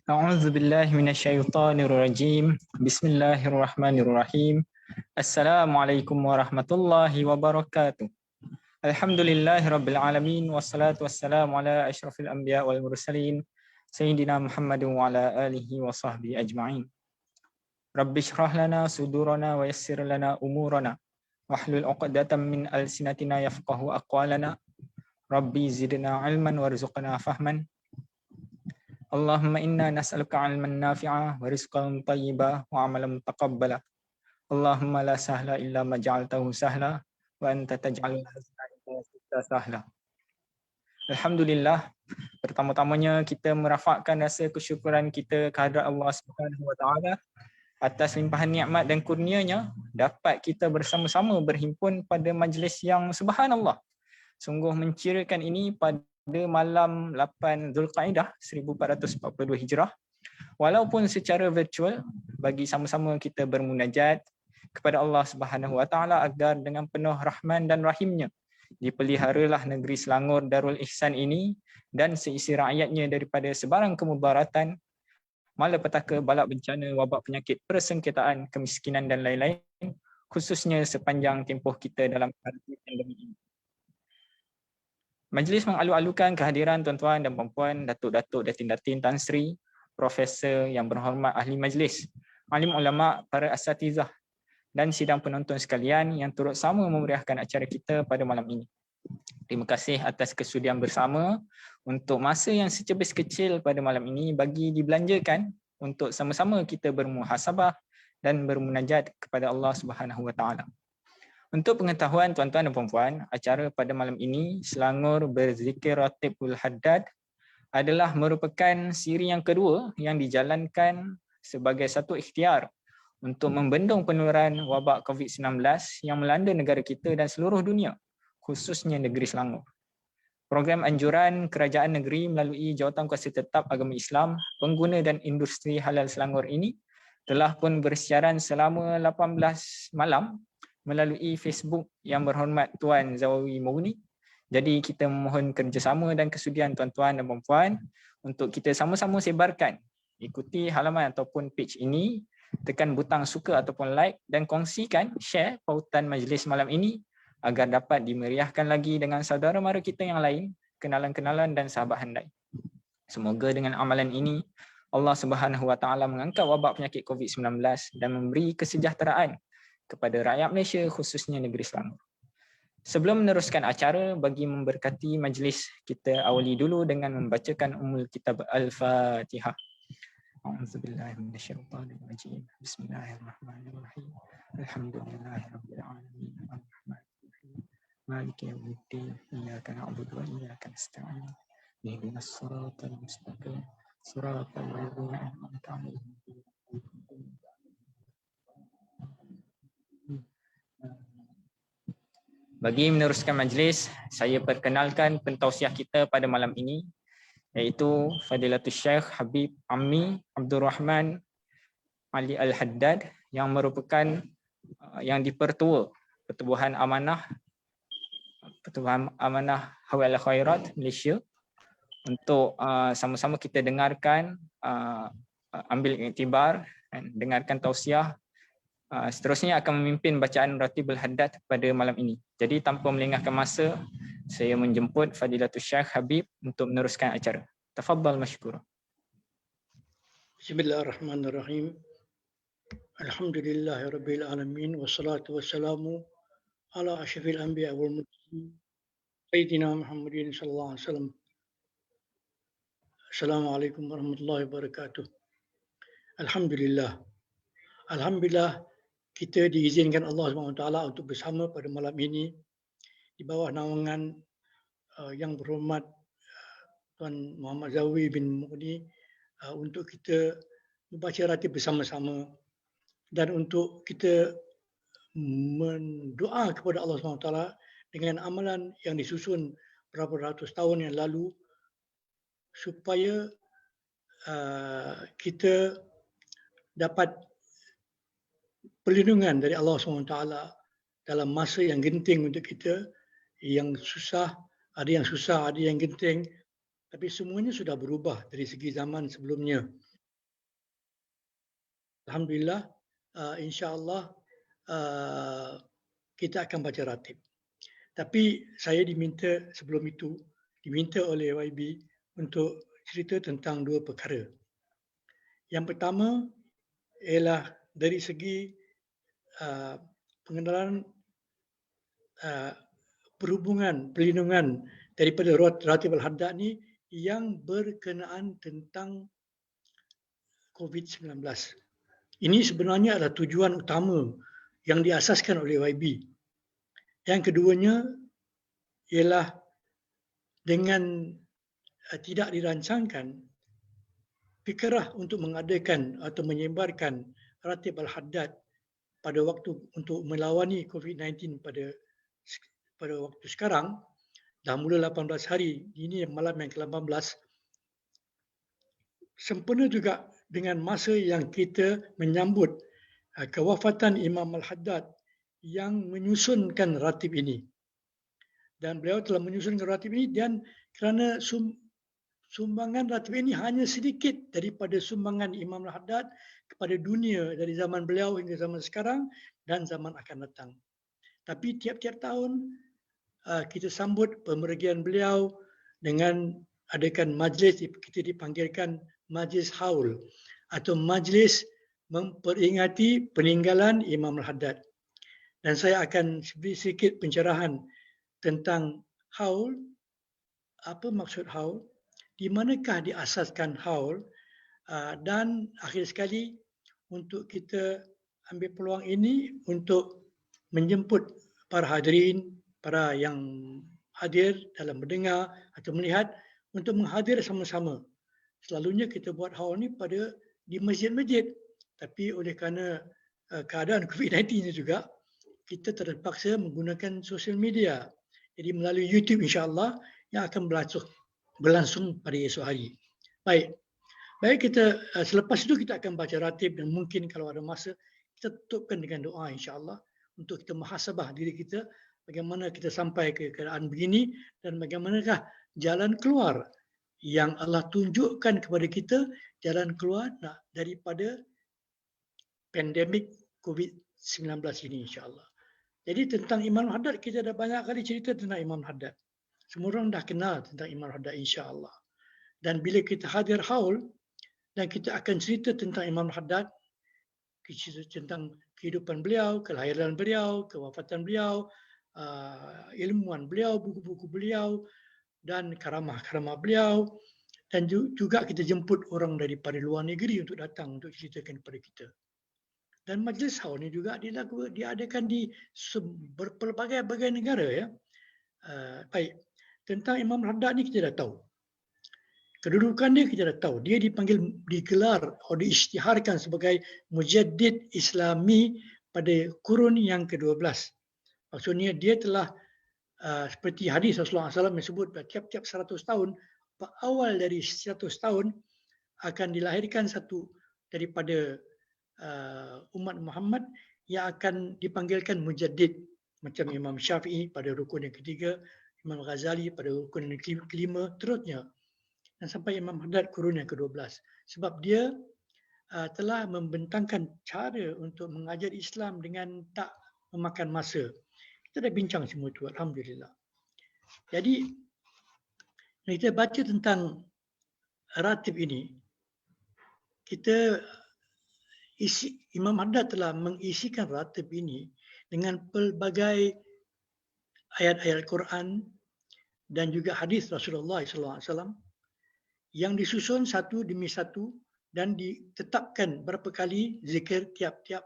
A'udzu billahi minasyaitonir rajim. Bismillahirrahmanirrahim. Assalamualaikum warahmatullahi wabarakatuh. Alhamdulillahirabbil alamin wassalatu wassalamu ala asyrafil anbiya wal mursalin sayyidina Muhammadin wa ala alihi wa sahbihi ajma'in. Rabbi shrah lana sudurana wa yassir lana umurana wahlul 'uqdatam min alsinatina yafqahu aqwalana. Rabbi zidna ilman warzuqna fahman. Allahumma inna nas'aluka 'ilman nafi'a wa rizqan thayyiba wa 'amalan mutaqabbala. Allahumma la sahla illa ma ja'altahu sahla wa anta taj'alul hazna idza syi'ta sahla. Alhamdulillah, pertama-tamanya kita merafakkan rasa kesyukuran kita kehadrat Allah Subhanahu wa taala atas limpahan nikmat dan kurnianya dapat kita bersama-sama berhimpun pada majlis yang subhanallah. Sungguh mencirikan ini pada malam 8 Zulqaidah 1442 Hijrah, walaupun secara virtual, bagi sama-sama kita bermunajat kepada Allah Subhanahu wa taala agar dengan penuh rahman dan rahimnya dipeliharalah negeri Selangor Darul Ihsan ini dan seisi rakyatnya daripada sebarang kemudaratan, malapetaka, balak bencana, wabak penyakit, persengketaan, kemiskinan dan lain-lain, khususnya sepanjang tempoh kita dalam pandemi ini. Majlis mengalu-alukan kehadiran tuan-tuan dan puan-puan, datuk-datuk, datin-datin, Tan Sri, profesor yang berhormat ahli majlis, alim ulama, para asatizah dan sidang penonton sekalian yang turut sama memeriahkan acara kita pada malam ini. Terima kasih atas kesudian bersama untuk masa yang secebis kecil pada malam ini bagi dibelanjakan untuk sama-sama kita bermuhasabah dan bermunajat kepada Allah Subhanahu wa taala. Untuk pengetahuan tuan-tuan dan puan-puan, acara pada malam ini Selangor Berzikir Ratibul Haddad adalah merupakan siri yang kedua yang dijalankan sebagai satu ikhtiar untuk membendung penularan wabak COVID-19 yang melanda negara kita dan seluruh dunia, khususnya negeri Selangor. Program anjuran kerajaan negeri melalui Jawatankuasa Tetap Agama Islam, Pengguna dan Industri Halal Selangor ini telah pun bersiaran selama 18 malam melalui Facebook yang berhormat Tuan Zawawi Mughni. Jadi kita memohon kerjasama dan kesudian tuan-tuan dan puan-puan untuk kita sama-sama sebarkan. Ikuti halaman ataupun page ini, tekan butang suka ataupun like dan kongsikan, share pautan majlis malam ini agar dapat dimeriahkan lagi dengan saudara mara kita yang lain, kenalan-kenalan dan sahabat handai. Semoga dengan amalan ini Allah Subhanahu wa taala mengangkat wabak penyakit COVID-19 dan memberi kesejahteraan kepada rakyat Malaysia, khususnya negeri Selangor. Sebelum meneruskan acara, bagi memberkati majlis, kita awali dulu dengan membacakan Ummul Kitab Al-Fatihah. A'udzubillahi minasyaitonirrajim. Bismillahirrahmanirrahim. Alhamdulillahirabbil alamin. Arrahmanirrahim. Maliki yaumiddin. Iyyaka na'budu wa iyyaka nasta'in. Ihdinas siratal mustaqim. Siratal ladzina an'amta 'alaihim. Bagi meneruskan majlis, saya perkenalkan pentausiah kita pada malam ini, iaitu Fadilatul Syekh Habib Ammi Abdul Rahman Ali Al-Haddad yang merupakan yang dipertua Pertubuhan Amanah Hawal Khairat Malaysia, untuk sama-sama kita dengarkan, ambil iktibar dan dengarkan tausiah. Seterusnya akan memimpin bacaan Ratibul Haddad pada malam ini. Jadi tanpa melengahkan masa, saya menjemput Fadilatul Syekh Habib untuk meneruskan acara. Tafadhal mashkura. Bismillahirrahmanirrahim. Alhamdulillahirabbil alamin wassalatu wassalamu ala asyrafil anbiya wal mursalin sayyidina Muhammadin sallallahu alaihi wasallam. Assalamualaikum warahmatullahi wabarakatuh. Alhamdulillah. Alhamdulillah, kita diizinkan Allah SWT untuk bersama pada malam ini di bawah naungan yang berhormat Tuan Muhammad Zawawi bin Mughni untuk kita membaca ratib bersama-sama dan untuk kita mendoa kepada Allah SWT dengan amalan yang disusun berapa ratus tahun yang lalu supaya kita dapat perlindungan dari Allah SWT dalam masa yang genting untuk kita, yang susah, ada yang susah, ada yang genting, tapi semuanya sudah berubah dari segi zaman sebelumnya. Alhamdulillah, insya-Allah kita akan baca ratib. Tapi saya diminta oleh YB untuk cerita tentang dua perkara. Yang pertama ialah dari segi pengenalan perhubungan, perlindungan daripada ratib al-haddad ni yang berkenaan tentang COVID-19. Ini sebenarnya adalah tujuan utama yang diasaskan oleh YB. Yang keduanya ialah dengan tidak dirancangkan fikrah untuk mengadakan atau menyebarkan ratib al-haddad pada waktu untuk melawani COVID-19 pada waktu sekarang, dah mula 18 hari, ini malam yang ke-18, sempena juga dengan masa yang kita menyambut kewafatan Imam Al-Haddad yang menyusunkan ratib ini. Dan beliau telah menyusunkan ratib ini dan kerana sumbangan ratib ini hanya sedikit daripada sumbangan Imam Al-Haddad kepada dunia dari zaman beliau hingga zaman sekarang dan zaman akan datang. Tapi tiap-tiap tahun kita sambut pemergian beliau dengan adakan majlis, kita dipanggilkan majlis haul atau majlis memperingati peninggalan Imam Al-Haddad. Dan saya akan beri sedikit pencerahan tentang haul. Apa maksud haul? Di manakah diasaskan haul? Dan akhir sekali untuk kita ambil peluang ini untuk menjemput para hadirin, para yang hadir dalam mendengar atau melihat untuk menghadir sama-sama. Selalunya kita buat haul ni di masjid-masjid, tapi oleh kerana keadaan COVID-19 juga, kita terpaksa menggunakan sosial media. Jadi melalui YouTube insya-Allah yang akan berlangsung pada esok hari. Baik kita selepas itu kita akan baca ratib dan mungkin kalau ada masa kita tutupkan dengan doa insya-Allah untuk kita muhasabah diri kita bagaimana kita sampai ke keadaan begini dan bagaimanakah jalan keluar yang Allah tunjukkan kepada kita, jalan keluar daripada pandemik COVID-19 ini insya-Allah. Jadi tentang Imam Al-Haddad kita dah banyak kali cerita tentang Imam Al-Haddad. Semua orang dah kenal tentang Imam Al-Haddad insya-Allah. Dan bila kita hadir haul dan kita akan cerita tentang Imam Al-Haddad, cerita tentang kehidupan beliau, kelahiran beliau, kewafatan beliau, ilmuwan beliau, buku-buku beliau dan karamah-karamah beliau, dan juga kita jemput orang daripada luar negeri untuk datang untuk ceritakan kepada kita. Dan majlis haul ni juga diadakan di berbagai negara ya. Baik, tentang Imam Al-Haddad ni kita dah tahu. Kedudukan dia kita dah tahu. Dia digelar atau diisytiharkan sebagai mujaddid Islami pada kurun yang ke-12. Maksudnya dia telah seperti hadis Rasulullah SAW yang sebut tiap-tiap 100 tahun, awal dari 100 tahun akan dilahirkan satu daripada umat Muhammad yang akan dipanggilkan mujaddid, macam Imam Syafi'i pada rukun yang ketiga, Imam Ghazali pada rukun yang kelima, terusnya dan sampai Imam Haddad kurun yang ke-12. Sebab dia telah membentangkan cara untuk mengajar Islam dengan tak memakan masa. Kita dah bincang semua itu, alhamdulillah. Jadi kita baca tentang ratib ini, Imam Haddad telah mengisikan ratib ini dengan pelbagai ayat-ayat Quran dan juga hadis Rasulullah SAW yang disusun satu demi satu dan ditetapkan berapa kali zikir tiap-tiap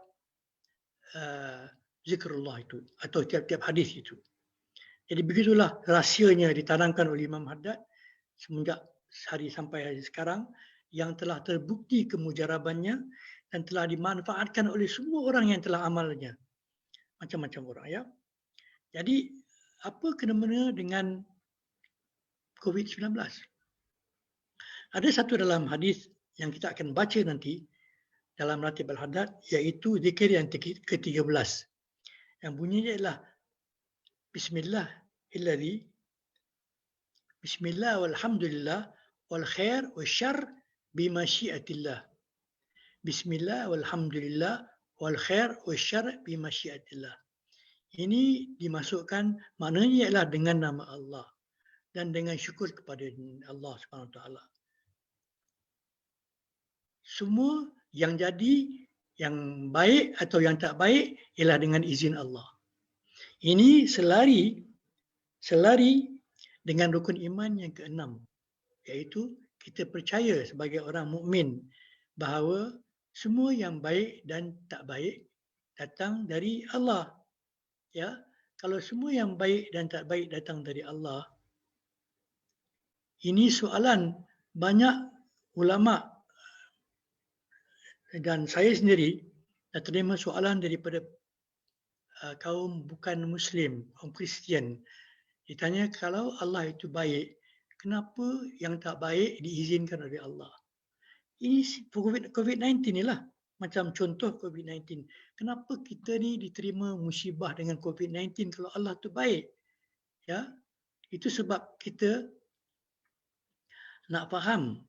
zikrullah itu atau tiap-tiap hadis itu. Jadi begitulah rahsianya ditanamkan oleh Imam Haddad semenjak hari sampai hari sekarang yang telah terbukti kemujarabannya dan telah dimanfaatkan oleh semua orang yang telah amalnya. Macam-macam orang ya. Jadi apa kena-mena dengan COVID-19? Ada satu dalam hadis yang kita akan baca nanti dalam ratib al-haddad iaitu zikir yang ke-13. Yang bunyinya adalah Bismillahilladzi Bismillah walhamdulillah wal khair wasyarr bimasyiatillah. Bismillah walhamdulillah wal khair wasyarr bimasyiatillah. Ini dimasukkan, maknanya ialah dengan nama Allah dan dengan syukur kepada Allah Subhanahu Wa Taala. Semua yang jadi, yang baik atau yang tak baik ialah dengan izin Allah. Ini selari dengan rukun iman yang keenam, iaitu kita percaya sebagai orang mukmin bahawa semua yang baik dan tak baik datang dari Allah. Ya, kalau semua yang baik dan tak baik datang dari Allah, ini soalan banyak ulama dan saya sendiri dah terima soalan daripada kaum bukan Muslim, kaum Kristian. Ditanya, kalau Allah itu baik, kenapa yang tak baik diizinkan oleh Allah? Ini COVID-19 inilah. Macam contoh COVID-19. Kenapa kita ni diterima musibah dengan COVID-19 kalau Allah tu baik? Ya, itu sebab kita nak faham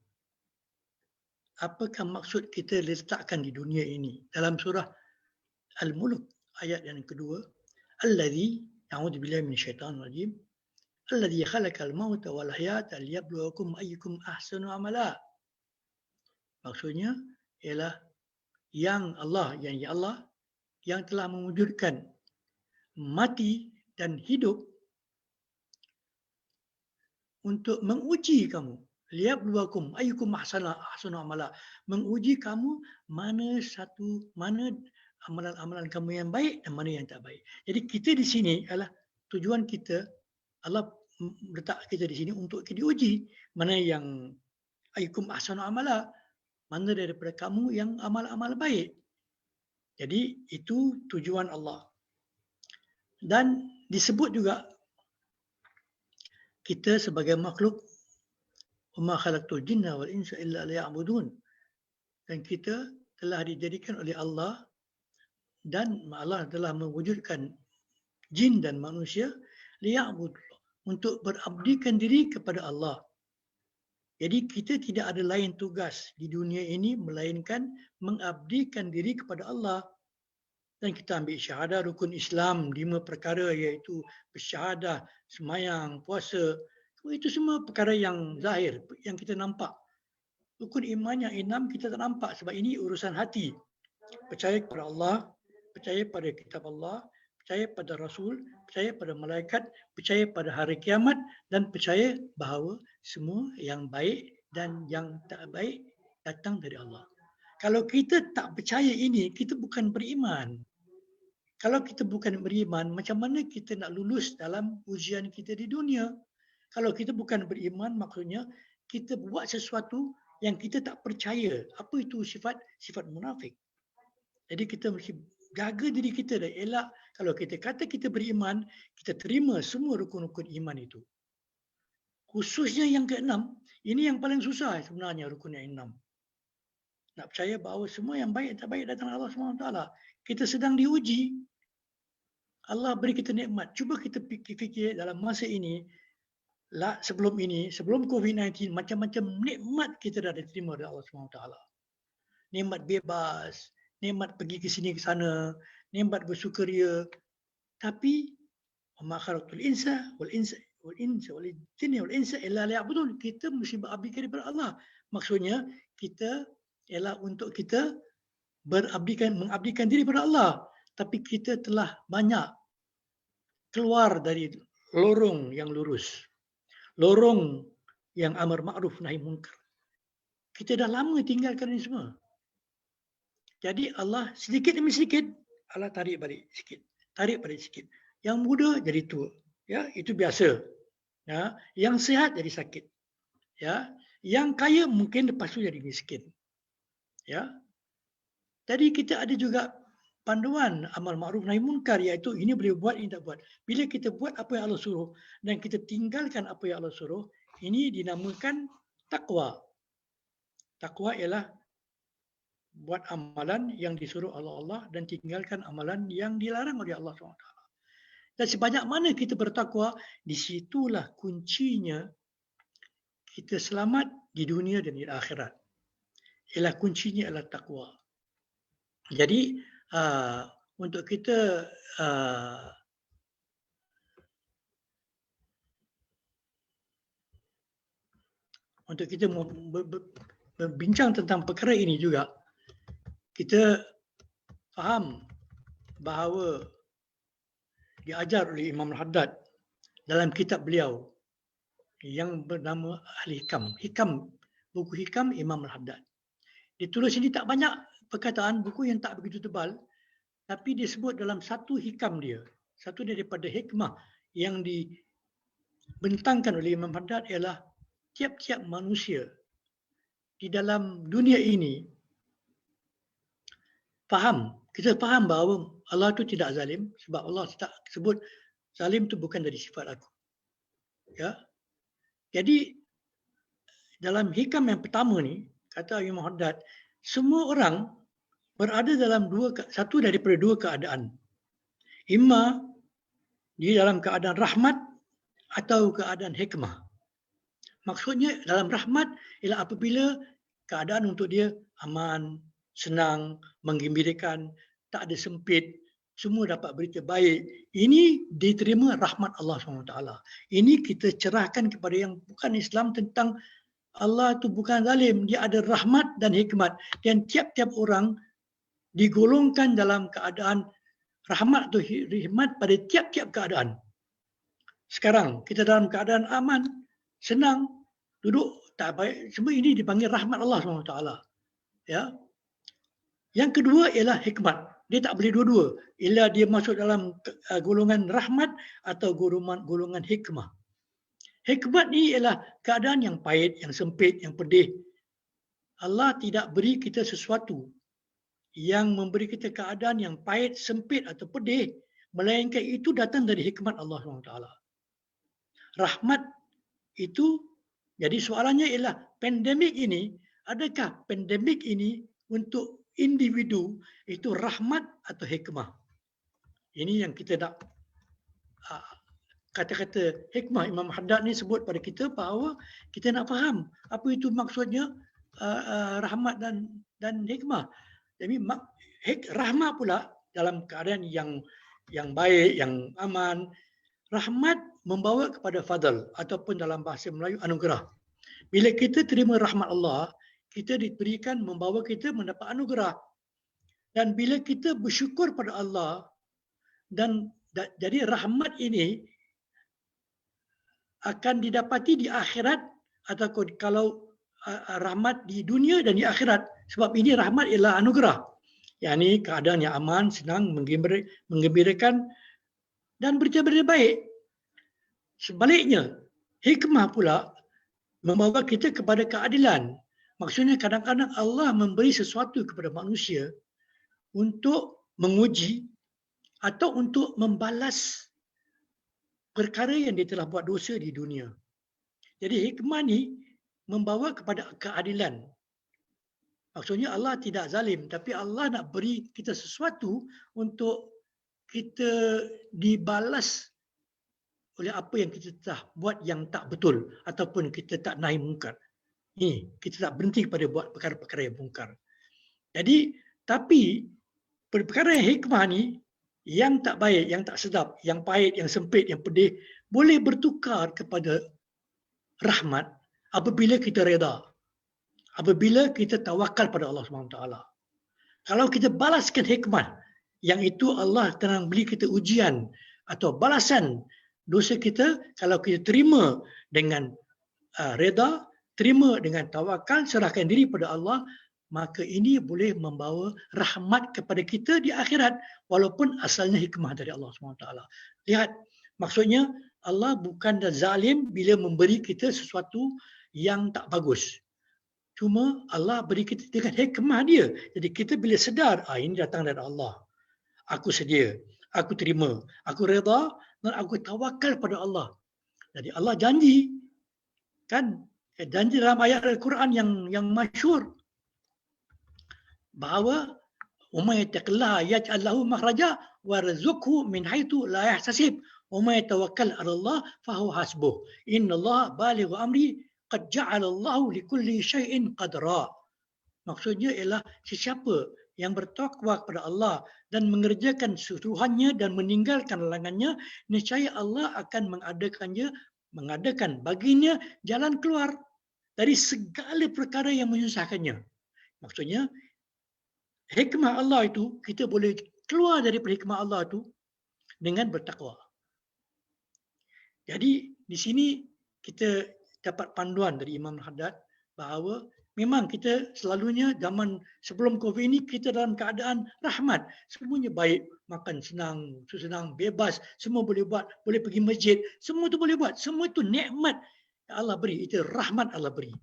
apakah maksud kita letakkan di dunia ini. Dalam surah Al-Mulk ayat yang kedua, Allazi, a'udzubillahi minasyaitanir rajim, Allazi khalaqal mauta wal hayata liyabluwakum ayyukum ahsanu amala. Maksudnya ialah yang Allah yang telah mewujudkan mati dan hidup untuk menguji kamu. Liyabluwakum ayyukum ahsanu amala. Menguji kamu mana amalan-amalan kamu yang baik dan mana yang tak baik. Jadi kita di sini adalah tujuan kita, Allah letak kita di sini untuk kita diuji mana yang ayyukum ahsanu amala, mana daripada kamu yang amal-amal baik. Jadi itu tujuan Allah. Dan disebut juga kita sebagai makhluk, وَمَا خَلَقْتُ الْجِنَّ وَالْإِنسَ إِلَّا لِيَعْبُدُونَ, dan kita telah dijadikan oleh Allah dan Allah telah mewujudkan jin dan manusia liya'budullah, untuk berabdikan diri kepada Allah. Jadi kita tidak ada lain tugas di dunia ini melainkan mengabdikan diri kepada Allah. Dan kita ambil syahadah rukun Islam 5 perkara, iaitu bersyahadah, semayang, puasa. Itu semua perkara yang zahir, yang kita nampak. Rukun iman yang 6 kita tak nampak sebab ini urusan hati. Percaya kepada Allah, percaya pada kitab Allah, percaya pada Rasul, percaya pada malaikat, percaya pada hari kiamat, dan percaya bahawa semua yang baik dan yang tak baik datang dari Allah. Kalau kita tak percaya ini, kita bukan beriman. Kalau kita bukan beriman, macam mana kita nak lulus dalam ujian kita di dunia? Kalau kita bukan beriman, maksudnya kita buat sesuatu yang kita tak percaya. Apa itu sifat munafik? Jadi kita mesti jaga diri kita dan elak. Kalau kita kata kita beriman, kita terima semua rukun-rukun iman itu. Khususnya yang keenam, ini yang paling susah sebenarnya, rukun yang 6. Nak percaya bahawa semua yang baik dan tak baik datang dari Allah SWT. Kita sedang diuji. Allah beri kita nikmat. Cuba kita fikir dalam masa ini, sebelum COVID-19, macam-macam nikmat kita dah diterima dari Allah SWT. Nikmat bebas, nikmat pergi ke sini ke sana, nikmat bersukaria. Tapi وَمَا خَلَقْتُ الْإِنسَ وَالْجِنَّ وَالْإِنسَ إِلَّا لِيَعْبُدُونَ. Kita mesti berabdi kepada Allah. Maksudnya kita ialah untuk kita mengabdikan diri kepada Allah. Tapi kita telah banyak keluar dari lorong yang lurus. Lorong yang amar ma'ruf nahi munkar. Kita dah lama tinggalkan ini semua. Jadi Allah sedikit demi sedikit, Allah tarik balik sikit. Yang muda jadi tua. Ya, itu biasa. Ya, yang sihat jadi sakit. Ya, yang kaya mungkin lepas tu jadi miskin. Ya. Jadi kita ada juga panduan amal ma'ruf nahi munkar, iaitu ini boleh buat, ini tak buat. Bila kita buat apa yang Allah suruh dan kita tinggalkan apa yang Allah suruh, ini dinamakan takwa. Takwa ialah buat amalan yang disuruh oleh Allah dan tinggalkan amalan yang dilarang oleh Allah SWT. Dan sebanyak mana kita bertakwa, di situlah kuncinya kita selamat di dunia dan di akhirat. Ialah kuncinya adalah takwa. Jadi untuk kita berbincang tentang perkara ini juga, kita faham bahawa diajar oleh Imam Al-Haddad dalam kitab beliau yang bernama Al-Hikam. Buku Hikam Imam Al-Haddad. Ditulis ini tak banyak perkataan, buku yang tak begitu tebal, tapi disebut dalam satu hikam dia, satu daripada hikmah yang dibentangkan oleh Imam Al-Haddad ialah tiap-tiap manusia di dalam dunia ini kita faham bahawa Allah itu tidak zalim, sebab Allah tak sebut zalim itu bukan dari sifat aku. Ya. Jadi dalam hikam yang pertama ni, kata Imam Haddad, semua orang berada dalam satu daripada dua keadaan. Imma dia dalam keadaan rahmat atau keadaan hikmah. Maksudnya dalam rahmat ialah apabila keadaan untuk dia aman, senang, menggembirakan, tak ada sempit, semua dapat berita baik. Ini diterima rahmat Allah SWT. Ini kita cerahkan kepada yang bukan Islam tentang Allah itu bukan zalim, dia ada rahmat dan hikmat. Dan tiap-tiap orang digolongkan dalam keadaan rahmat atau hikmat pada tiap-tiap keadaan. Sekarang kita dalam keadaan aman, senang, duduk tak baik, semua ini dipanggil rahmat Allah SWT. Ya. Yang kedua ialah hikmat. Dia tak boleh dua-dua. Ialah dia masuk dalam golongan rahmat atau golongan hikmah. Hikmat ni ialah keadaan yang pahit, yang sempit, yang pedih. Allah tidak beri kita sesuatu yang memberi kita keadaan yang pahit, sempit atau pedih, melainkan itu datang dari hikmat Allah SWT. Rahmat itu, jadi soalannya ialah pandemik ini, adakah pandemik ini untuk individu itu rahmat atau hikmah? Ini yang kita nak kata-kata hikmah Imam Haddad ni sebut pada kita bahawa kita nak faham apa itu maksudnya rahmat dan hikmah. Jadi rahmat pula dalam keadaan yang baik, yang aman. Rahmat membawa kepada fadl ataupun dalam bahasa Melayu anugerah. Bila kita terima rahmat Allah, kita diberikan membawa kita mendapat anugerah. Dan bila kita bersyukur pada Allah dan jadi rahmat ini akan didapati di akhirat atau kalau rahmat di dunia dan di akhirat, sebab ini rahmat ialah anugerah. Yakni keadaan yang aman, senang, menggembirakan dan berita-berita baik. Sebaliknya, hikmah pula membawa kita kepada keadilan. Maksudnya kadang-kadang Allah memberi sesuatu kepada manusia untuk menguji atau untuk membalas perkara yang dia telah buat dosa di dunia. Jadi hikmah ni membawa kepada keadilan. Maksudnya Allah tidak zalim, tapi Allah nak beri kita sesuatu untuk kita dibalas oleh apa yang kita telah buat yang tak betul ataupun kita tak nahi mungkar. Ni, kita tak berhenti pada buat perkara-perkara yang mungkar. Jadi, tapi perkara yang hikmah ni, yang tak baik, yang tak sedap, yang pahit, yang sempit, yang pedih, boleh bertukar kepada rahmat apabila kita reda. Apabila kita tawakal pada Allah SWT. Kalau kita balaskan hikmah, yang itu Allah tenang beri kita ujian atau balasan dosa kita, kalau kita terima dengan reda, terima dengan tawakal, serahkan diri pada Allah, maka ini boleh membawa rahmat kepada kita di akhirat, walaupun asalnya hikmah dari Allah SWT. Lihat, maksudnya Allah bukan zalim bila memberi kita sesuatu yang tak bagus. Cuma Allah beri kita dengan hikmah dia. Jadi kita bila sedar, ini datang dari Allah. Aku sedia, aku terima, aku reda dan aku tawakal pada Allah. Jadi Allah janji, kan? Janji dalam ayat Al-Quran yang masyhur. bahawa وَمَن يَتَّقِ اللَّهَ يَجْعَل لَّهُ مَخْرَجًا وَيَرْزُقْهُ مِنْ حَيْثُ لَا يَحْتَسِبُ وَمَن يَتَوَكَّلْ عَلَى اللَّهِ فَهُوَ حَسْبُهُ إِنَّ اللَّهَ بَالِغُ أَمْرِهِ قَدْ جَعَلَ اللَّهُ لِكُلِّ شَيْءٍ قَدْرًا. Maksudnya ialah sesiapa yang bertakwa kepada Allah dan mengerjakan suruhannya dan meninggalkan larangannya, niscaya Allah akan mengadakan baginya jalan keluar dari segala perkara yang menyusahkannya. Maksudnya, hikmah Allah itu, kita boleh keluar daripada hikmah Allah itu dengan bertakwa. Jadi, di sini kita dapat panduan dari Imam Haddad bahawa memang kita selalunya zaman sebelum COVID ini kita dalam keadaan rahmat. Semuanya baik, makan senang, senang, bebas, semua boleh buat, boleh pergi masjid, semua tu boleh buat. Semua itu nikmat Allah beri, itu rahmat Allah beri.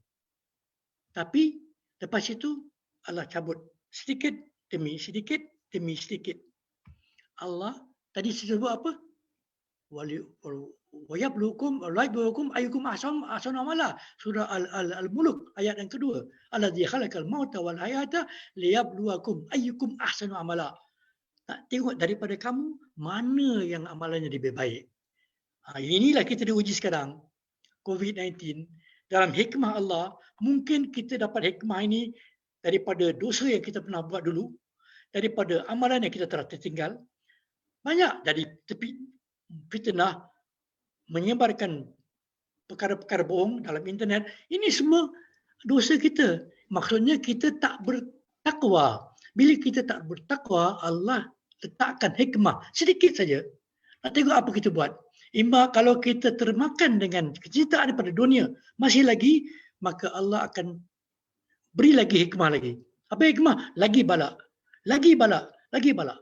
Tapi lepas itu Allah cabut sedikit demi sedikit demi sedikit. Allah tadi sebut apa? Wayablukum ayyukum ahsanu amala. Surah Al-Mulk ayat yang kedua. Allazi khalaqal mauta wal hayata liyabluwakum ayyukum ahsanu amala. Nak tengok daripada kamu mana yang amalannya lebih baik. Inilah kita diuji sekarang. COVID-19 dalam hikmah Allah, mungkin kita dapat hikmah ini daripada dosa yang kita pernah buat dulu, daripada amalan yang kita telah tertinggal. Banyak jadi tepi fitnah, menyebarkan perkara-perkara bohong dalam internet. Ini semua dosa kita. Maksudnya kita tak bertakwa. Bila kita tak bertakwa, Allah letakkan hikmah sedikit saja. Nak tengok apa kita buat. Imma kalau kita termakan dengan kecintaan pada dunia masih lagi, maka Allah akan beri lagi hikmah lagi. Apa hikmah? Lagi balak. Lagi balak. Lagi balak.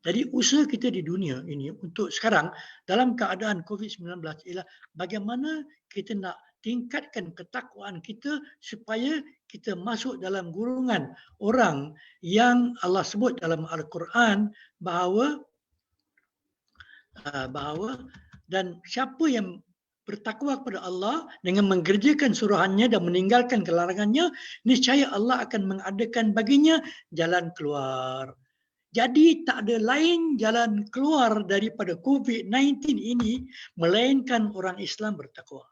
Jadi usaha kita di dunia ini untuk sekarang dalam keadaan COVID-19 ialah bagaimana kita nak tingkatkan ketakwaan kita supaya kita masuk dalam golongan orang yang Allah sebut dalam Al-Quran bahawa dan siapa yang bertakwa kepada Allah dengan mengerjakan suruhannya dan meninggalkan kelarangannya, niscaya Allah akan mengadakan baginya jalan keluar. Jadi tak ada lain jalan keluar daripada COVID-19 ini melainkan orang Islam bertakwa.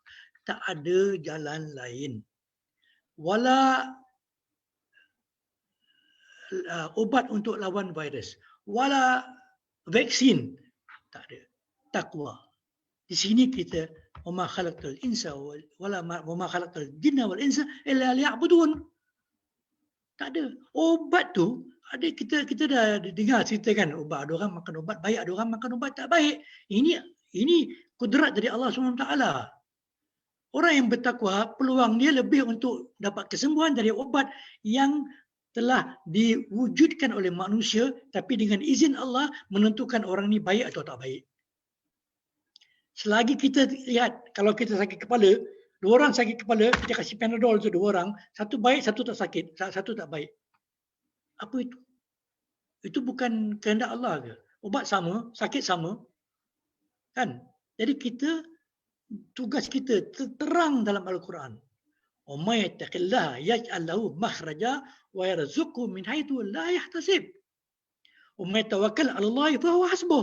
Tak ada jalan lain. Wala ubat untuk lawan virus, wala vaksin, tak ada. Takwa. Di sini kita wama khalaqtal insa wama khalaqtal jinna wal insa illa liya'budun. Tak ada. Obat tu ada, kita dah dengar cerita kan, obat ada orang makan obat baik, ada orang makan obat tak baik. Ini kudrat dari Allah SWT. Orang yang bertakwa peluang dia lebih untuk dapat kesembuhan dari obat yang telah diwujudkan oleh manusia tapi dengan izin Allah menentukan orang ni baik atau tak baik. Selagi kita lihat, kalau kita sakit kepala, dua orang sakit kepala, kita kasih Panadol tu dua orang, satu baik, satu tak sakit, satu tak baik. Apa itu? Itu bukan kehendak Allah ke? Ubat sama, sakit sama. Kan? Jadi kita, tugas kita terang dalam Al-Quran. وَمَن يَتَّقِ اللَّهَ يَجْعَل لَّهُ مَخْرَجًا وَيَرْزُقْهُ مِنْ حَيْثُ لَا يَحْتَسِبُ وَمَن يَتَوَكَّلْ عَلَى اللَّهِ فَهُوَ حَسْبُهُ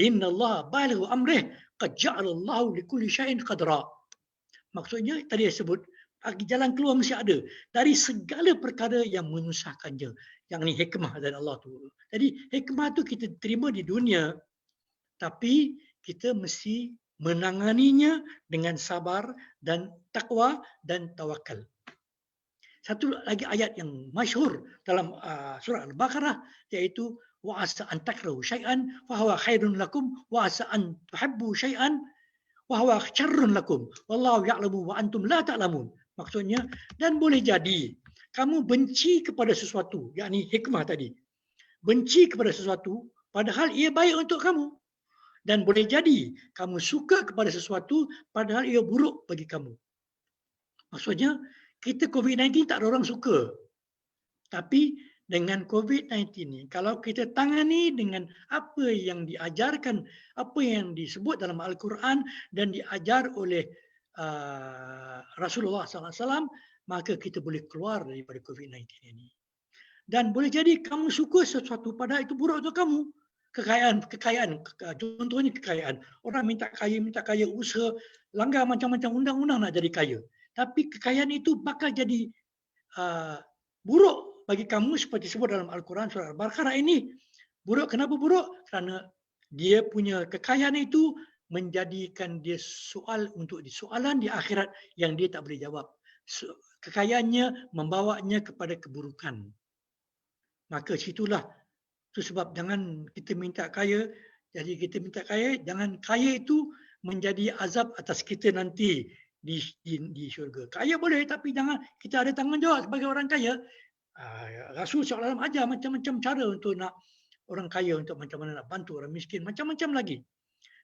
إِنَّ اللَّهَ بَالِغُ أَمْرِهِ قَدْ جَعَلَ اللَّهُ لِكُلِّ شَيْءٍ قَدْرًا. Maksudnya tadi saya sebut, jalan keluar mesti ada dari segala perkara yang menyusahkannya. Yang ni hikmah dari Allah tu. Jadi hikmah tu kita terima di dunia, tapi kita mesti menanganinya dengan sabar dan takwa dan tawakal. Satu lagi ayat yang masyhur dalam surah Al-Baqarah iaitu wa asa an takrahu syai'an fa huwa khairun lakum wa asa an tuhibbu syai'an wa huwa syarrun lakum wallahu ya'lamu wa antum la ta'lamun. Maksudnya, dan boleh jadi kamu benci kepada sesuatu, yakni hikmah tadi. Benci kepada sesuatu padahal ia baik untuk kamu. Dan boleh jadi kamu suka kepada sesuatu padahal ia buruk bagi kamu. Maksudnya, kita COVID-19 tak ada orang suka. Tapi dengan COVID-19 ni, kalau kita tangani dengan apa yang diajarkan, apa yang disebut dalam Al-Quran dan diajar oleh Rasulullah SAW, maka kita boleh keluar daripada COVID-19 ini. Dan boleh jadi kamu suka sesuatu padahal itu buruk untuk kamu. Kekayaan, contohnya kekayaan. Orang minta kaya, usaha, langgar macam-macam undang-undang nak jadi kaya. Tapi kekayaan itu bakal jadi buruk bagi kamu seperti disebut dalam Al-Quran surah Al-Baqarah ini. Buruk, kenapa buruk? Kerana dia punya kekayaan itu menjadikan dia soalan di akhirat yang dia tak boleh jawab. Kekayaannya membawanya kepada keburukan. Maka situlah, itu sebab jangan kita minta kaya, jadi kita minta kaya, jangan kaya itu menjadi azab atas kita nanti di syurga. Kaya boleh tapi jangan kita ada tanggungjawab sebagai orang kaya. Rasul SAW ajar macam-macam cara untuk nak orang kaya, untuk macam mana nak bantu orang miskin, macam-macam lagi.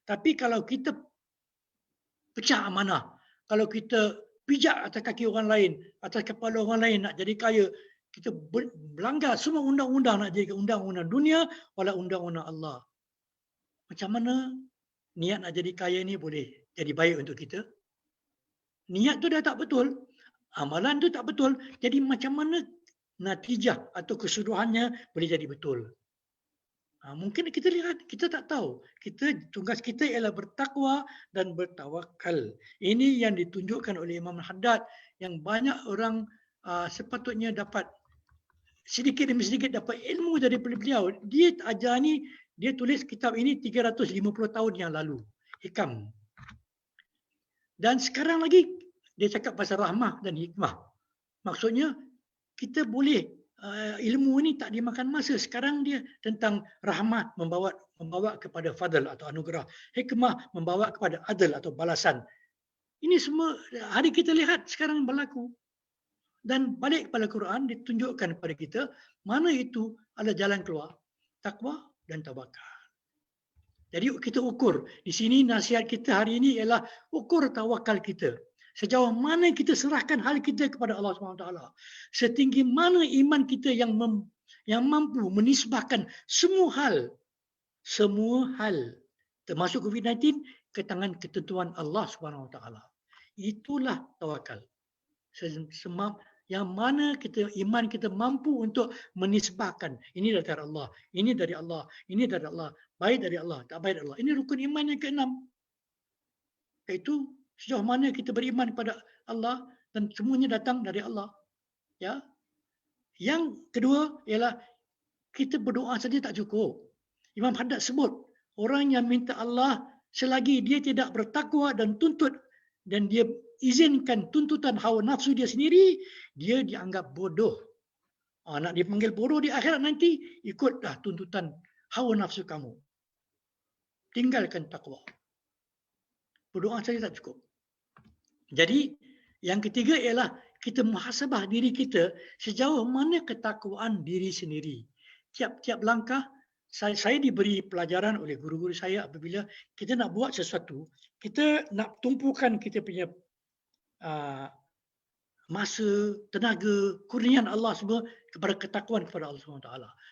Tapi kalau kita pecah amanah, kalau kita pijak atas kaki orang lain, atas kepala orang lain nak jadi kaya, kita melanggar semua undang-undang nak jadi undang-undang dunia wala undang-undang Allah. Macam mana niat nak jadi kaya ni boleh jadi baik untuk kita? Niat tu dah tak betul, amalan tu tak betul, jadi macam mana natijah atau keseluruhannya boleh jadi betul? Mungkin kita lihat, kita tak tahu. Tugas kita ialah bertakwa dan bertawakal. Ini yang ditunjukkan oleh Imam Haddad yang banyak orang sepatutnya dapat sedikit demi sedikit dapat ilmu daripada beliau. Dia ajar ni, dia tulis kitab ini 350 tahun yang lalu. Hikam. Dan sekarang lagi dia cakap pasal rahmah dan hikmah. Maksudnya kita boleh ilmu ini tak dimakan masa. Sekarang dia tentang rahmat membawa kepada fadl atau anugerah. Hikmah membawa kepada adil atau balasan. Ini semua hari kita lihat sekarang berlaku. Dan balik kepada Quran ditunjukkan kepada kita mana itu adalah jalan keluar. Takwa dan tawakal. Jadi kita ukur. Di sini nasihat kita hari ini ialah ukur tawakal kita. Sejauh mana kita serahkan hal kita kepada Allah SWT. Setinggi mana iman kita yang mampu menisbahkan semua hal termasuk COVID-19 ke tangan ketentuan Allah SWT. Itulah tawakal. Yang mana iman kita mampu untuk menisbahkan. Ini dari Allah, ini dari Allah, ini dari Allah, baik dari Allah, tak baik dari Allah. Ini rukun iman yang ke-6. Iaitu sejauh mana kita beriman kepada Allah dan semuanya datang dari Allah. Ya. Yang kedua ialah kita berdoa saja tak cukup. Imam Haddad sebut, orang yang minta Allah selagi dia tidak bertakwa dan tuntut dan dia izinkan tuntutan hawa nafsu dia sendiri, dia dianggap bodoh. Nak dipanggil bodoh di akhirat nanti, ikutlah tuntutan hawa nafsu kamu. Tinggalkan takwa. Berdoa saja tak cukup. Jadi, yang ketiga ialah kita muhasabah diri kita sejauh mana ketakwaan diri sendiri. Tiap-tiap langkah, saya diberi pelajaran oleh guru-guru saya apabila kita nak buat sesuatu, kita nak tumpukan kita punya masa, tenaga, kurniaan Allah semua kepada ketakwaan kepada Allah SWT.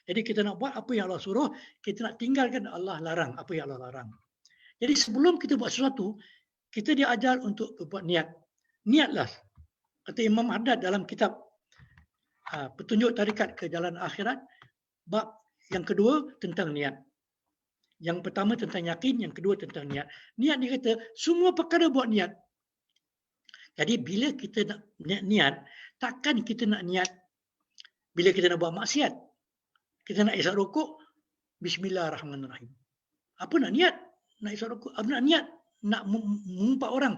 Jadi kita nak buat apa yang Allah suruh, kita nak tinggalkan Allah larang, apa yang Allah larang. Jadi sebelum kita buat sesuatu, kita diajar untuk berbuat niat. Niatlah. Kata Imam Haddad dalam kitab Petunjuk Tarikat ke Jalan Akhirat, bab yang kedua tentang niat. Yang pertama tentang yakin, yang kedua tentang niat. Niat dia kata, semua perkara buat niat. Jadi bila kita nak niat, takkan kita nak niat bila kita nak buat maksiat. Kita nak isap rokok, Bismillahirrahmanirrahim. Apa nak niat? Nak isap rokok, apa nak niat? Nak mengumpat orang.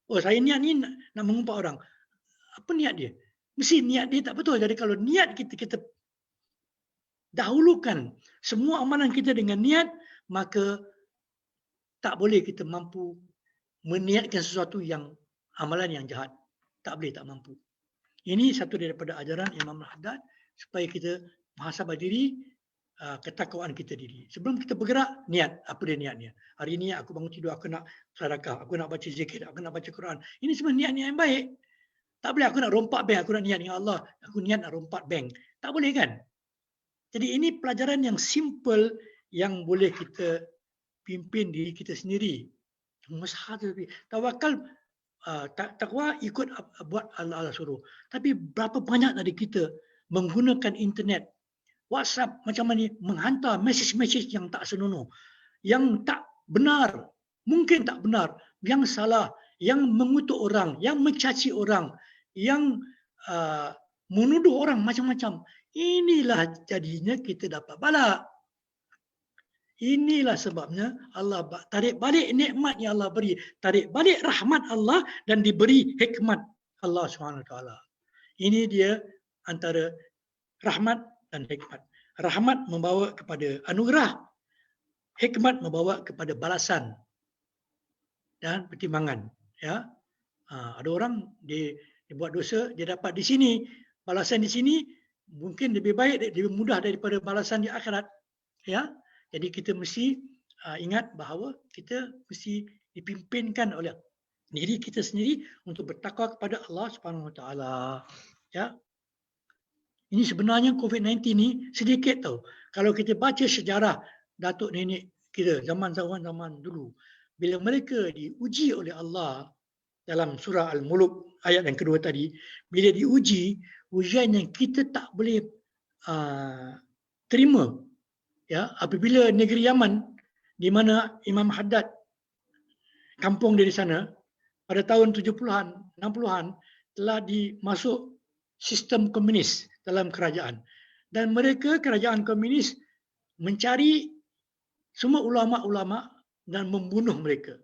Oh, saya niat ni nak mengumpat orang. Apa niat dia? Mesti niat dia tak betul. Jadi kalau niat kita dahulukan semua amalan kita dengan niat, maka tak boleh kita mampu meniatkan sesuatu yang amalan yang jahat. Tak boleh, tak mampu. Ini satu daripada ajaran Imam Haddad supaya kita muhasabah diri, ketakwaan kita diri. Sebelum kita bergerak, niat. Apa dia niatnya? Hari ini aku bangun tidur, aku nak sedekah, aku nak baca zikir, aku nak baca Quran. Ini semua niat-niat yang baik. Tak boleh aku nak rompak bank, aku nak niat dengan Allah, aku niat nak rompak bank. Tak boleh kan? Jadi ini pelajaran yang simple yang boleh kita pimpin diri kita sendiri. Tawakal, takwa ikut buat Allah suruh. Tapi berapa banyak dari kita menggunakan internet WhatsApp macam ni menghantar mesej-mesej yang tak senonoh, yang tak benar, mungkin tak benar, yang salah, yang mengutuk orang, yang mencaci orang, yang menuduh orang macam-macam. Inilah jadinya kita dapat bala. Inilah sebabnya Allah tarik balik nikmat yang Allah beri, tarik balik rahmat Allah dan diberi hikmat Allah SWT. Ini dia antara rahmat dan hikmat. Rahmat membawa kepada anugerah, hikmat membawa kepada balasan dan pertimbangan. Ya, ada orang dia buat dosa, dia dapat di sini, balasan di sini mungkin lebih baik, lebih mudah daripada balasan di akhirat. Ya, jadi kita mesti ingat bahawa kita mesti dipimpinkan oleh diri kita sendiri untuk bertakwa kepada Allah Subhanahu Wa Taala. Ya, ini sebenarnya COVID-19 ni sedikit tau. Kalau kita baca sejarah datuk nenek kita zaman dulu, bila mereka diuji oleh Allah dalam surah Al-Mulk ayat yang kedua tadi, bila diuji, ujian yang kita tak boleh terima. Ya, apabila negeri Yaman di mana Imam Haddad kampung dia di sana pada tahun 70-an, 60-an telah dimasuk sistem komunis dalam kerajaan. Dan mereka kerajaan komunis mencari semua ulama-ulama dan membunuh mereka.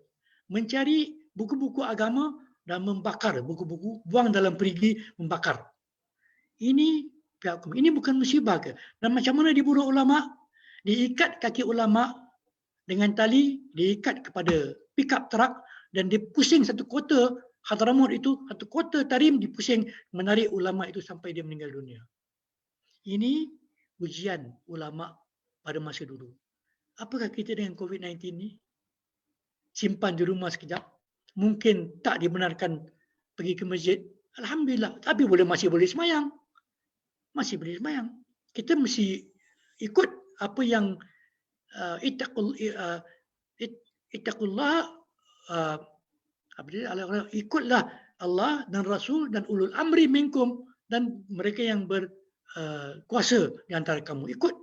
Mencari buku-buku agama dan membakar buku-buku, buang dalam perigi, membakar. Ini pihak komunis. Ini bukan musibah ke? Dan macam mana dibunuh ulama? Diikat kaki ulama dengan tali, diikat kepada pickup truck dan dipusing satu kota Hadramaut itu, satu kota Tarim dipusing menarik ulama itu sampai dia meninggal dunia. Ini ujian ulama pada masa dulu. Apakah kita dengan COVID-19 ni? Simpan di rumah sekejap. Mungkin tak dibenarkan pergi ke masjid. Alhamdulillah. Tapi masih boleh semayang. Masih boleh semayang. Kita mesti ikut apa yang ittaqullah, ikutlah Allah dan Rasul dan ulul amri minkum, dan mereka yang berkuasa di antara kamu. Ikut.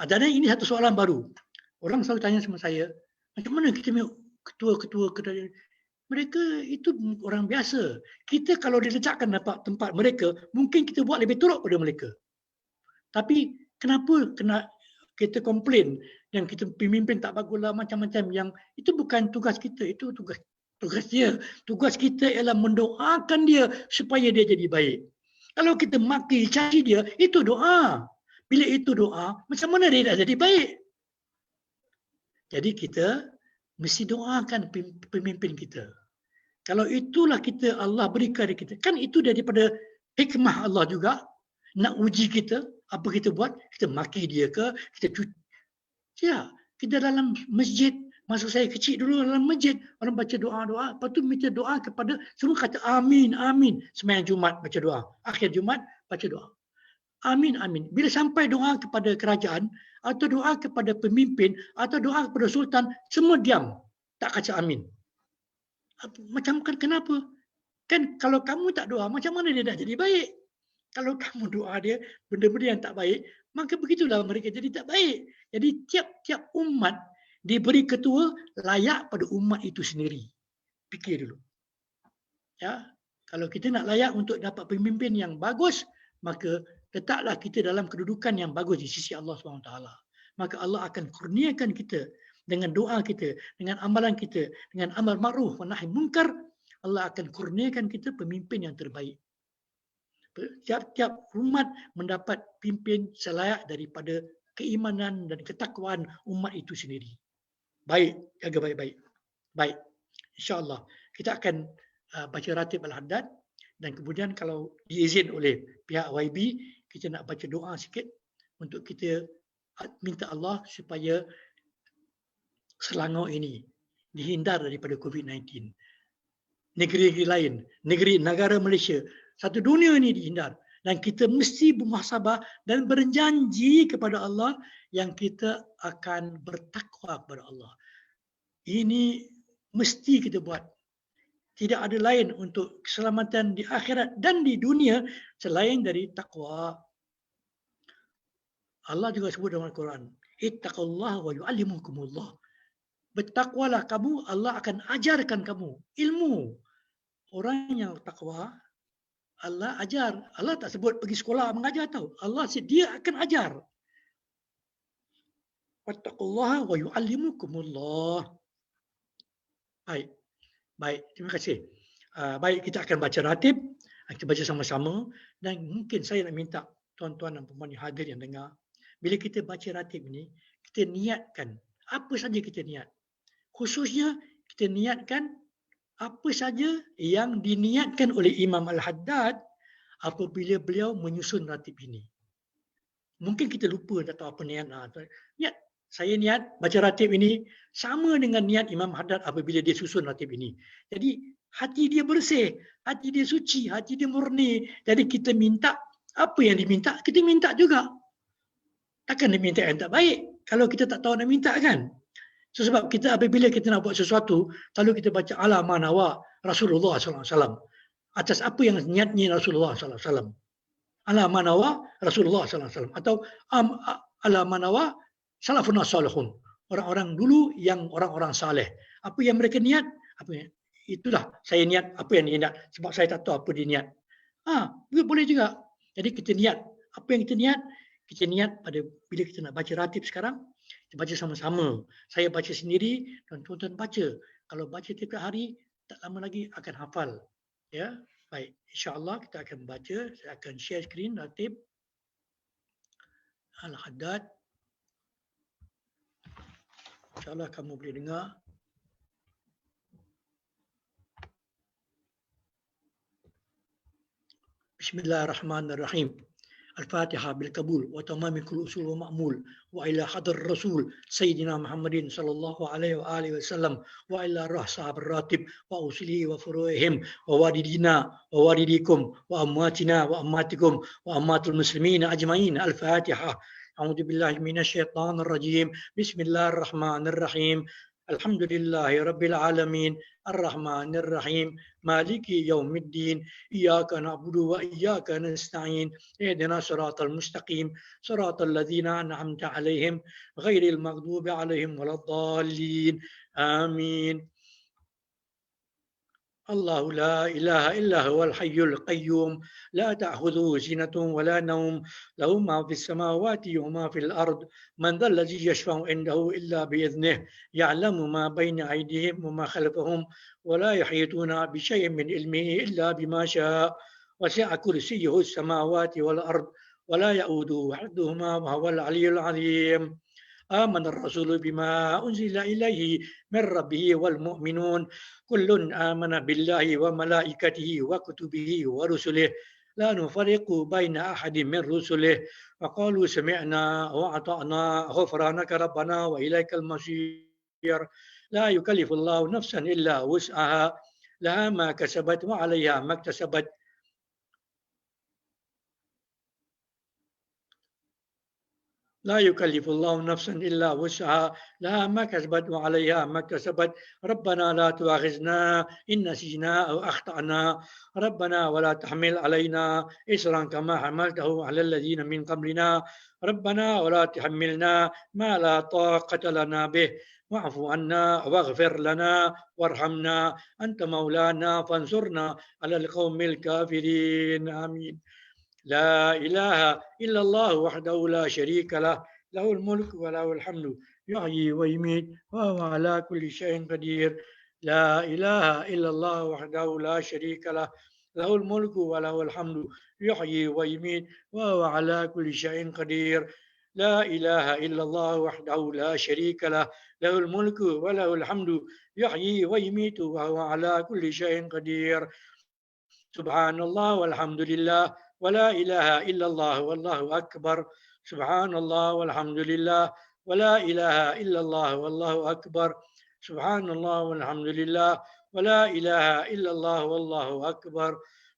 Dan ini satu soalan baru. Orang selalu tanya sama saya, macam mana kita ketua-ketua kerajaan? Mereka itu orang biasa. Kita kalau diletakkan dapat tempat mereka, mungkin kita buat lebih teruk pada mereka. Tapi kenapa kena kita komplain yang kita pemimpin tak baguslah macam-macam, yang itu bukan tugas kita, itu tugas dia. Tugas kita ialah mendoakan dia supaya dia jadi baik. Kalau kita maki, caci dia, itu doa. Bila itu doa, macam mana dia dah jadi baik? Jadi kita mesti doakan pemimpin kita. Kalau itulah kita, Allah berikan kita, kan itu daripada hikmah Allah juga, nak uji kita, apa kita buat, kita maki dia ke, kita cuci. Ya, kita dalam masjid, masa saya kecil dulu dalam masjid, orang baca doa-doa, lepas tu minta doa kepada, semua kata amin, amin. Sembahyang Jumat baca doa, akhir Jumat baca doa. Amin, amin. Bila sampai doa kepada kerajaan, atau doa kepada pemimpin, atau doa kepada sultan, semua diam. Tak kata amin. Macam kan kenapa? Kan kalau kamu tak doa, macam mana dia nak jadi baik? Kalau kamu doa dia, benda-benda yang tak baik, maka begitulah mereka jadi tak baik. Jadi tiap-tiap umat diberi ketua layak pada umat itu sendiri. Fikir dulu. Ya, kalau kita nak layak untuk dapat pemimpin yang bagus, maka letaklah kita dalam kedudukan yang bagus di sisi Allah SWT. Maka Allah akan kurniakan kita dengan doa kita, dengan amalan kita, dengan amal ma'ruf wa nahi munkar, Allah akan kurniakan kita pemimpin yang terbaik. Tiap-tiap umat mendapat pimpin selayak daripada keimanan dan ketakwaan umat itu sendiri. Baik, jaga baik-baik. Baik, insya-Allah kita akan baca ratib Al-Haddad, dan kemudian kalau diizin oleh pihak YB, kita nak baca doa sikit untuk kita minta Allah supaya Selangor ini dihindar daripada COVID-19. Negeri-negeri lain, negara Malaysia, satu dunia ini dihindar. Dan kita mesti bermuhasabah dan berjanji kepada Allah yang kita akan bertakwa kepada Allah. Ini mesti kita buat. Tidak ada lain untuk keselamatan di akhirat dan di dunia selain dari takwa. Allah juga sebut dalam Al-Quran, ittaqullaha wa yu'allimukumullah. Bertakwalah kamu, Allah akan ajarkan kamu ilmu. Orang yang takwa, Allah ajar. Allah tak sebut pergi sekolah mengajar tahu. Allah dia akan ajar. Wattaqullaha wa yu'allimukumullah. Baik. Baik, terima kasih. Baik, kita akan baca ratib. Kita baca sama-sama. Dan mungkin saya nak minta tuan-tuan dan puan yang hadir yang dengar. Bila kita baca ratib ini, kita niatkan. Apa saja kita niat. Khususnya, kita niatkan apa saja yang diniatkan oleh Imam Al-Haddad apabila beliau menyusun ratib ini. Mungkin kita lupa tak tahu apa niat. Niat. Saya niat baca ratib ini sama dengan niat Imam Haddad apabila dia susun ratib ini. Jadi hati dia bersih, hati dia suci, hati dia murni. Jadi kita minta apa yang diminta, kita minta juga. Takkan dia minta yang tak baik kalau kita tak tahu nak minta kan. Sebab kita apabila kita nak buat sesuatu, lalu kita baca ala manawa Rasulullah SAW. Atas apa yang niatnya Rasulullah SAW. Ala manawa Rasulullah SAW. Atau ala manawa salafun salihun. Orang-orang dulu yang orang-orang saleh. Apa yang mereka niat, itulah saya niat apa yang dia niat. Sebab saya tak tahu apa dia niat. Boleh juga. Jadi kita niat. Apa yang kita niat? Kita niat pada bila kita nak baca ratib sekarang, kita baca sama-sama. Saya baca sendiri dan tuan-tuan baca. Kalau baca tiap hari, tak lama lagi akan hafal. Ya, baik. InsyaAllah kita akan baca. Saya akan share skrin ratib Al-Haddad. InsyaAllah kamu boleh dengar. Bismillahirrahmanirrahim. الفاتحة بالقبول وتمام كل أصول ومأمول وإلى حضر الرسول سيدنا محمد صلى الله عليه وآله وسلم وإلى روح صاحب الراتب وأوصله وفروعهم ووالدينا ووالديكم وأمواتنا وأماتكم وأمات المسلمين أجمعين. الفاتحة. أعوذ بالله من الشيطان الرجيم. بسم الله الرحمن الرحيم. الحمد لله رب العالمين الرحمن الرحيم مالك يوم الدين إياك نعبد وإياك نستعين اهدنا الصراط المستقيم صراط الذين أنعمت عليهم غير المغضوب عليهم ولا الضالين آمين. الله لا إله إلا هو الحي القيوم لا تأخذه سنة ولا نوم له ما في السماوات وما في الأرض من ذا الذي يشفع عنده إلا بإذنه يعلم ما بين أيديهم وما خلفهم ولا يحيطون بشيء من علمه إلا بما شاء وسع كرسيه السماوات والأرض ولا يؤوده حفظهما وهو العلي العظيم. آمن الرسول بما أنزل إليه من ربه والمؤمنون كل آمن بالله وملائكته وكتبه ورسله لا نفرق بين أحد من رسله وقالوا سمعنا وأطعنا غفرانك ربنا وإليك المصير. لا يكلف الله نفسا إلا وسعها لها ما كسبت وعليها ما اكتسبت. لا يكلف الله نفسا إلا وسعها لها ما كسبت وعليها ما اكتسبت. ربنا لا تؤاخذنا إن نسينا أو أخطأنا ربنا ولا تحمل علينا إصرا كما حملته على الذين من قبلنا ربنا ولا تحملنا ما لا طاقة لنا به واعف عنا واغفر لنا وارحمنا أنت مولانا فانصرنا على القوم الكافرين آمين. لا إله إلا الله وحده لا شريك له له الملك وله الحمد يحيي ويميت وهو على كل شيء قدير. لا إله إلا الله وحده لا شريك له له الملك وله الحمد يحيي ويميت وهو على كل شيء قدير. لا إله إلا الله وحده لا شريك له له الملك وله الحمد يحيي ويميت وهو على كل شيء قدير. سبحان الله والحمد لله ولا إله إلا الله والله أكبر. سبحان الله والحمد لله ولا إله إلا الله والله أكبر. سبحان الله والحمد لله ولا إله إلا الله والله أكبر.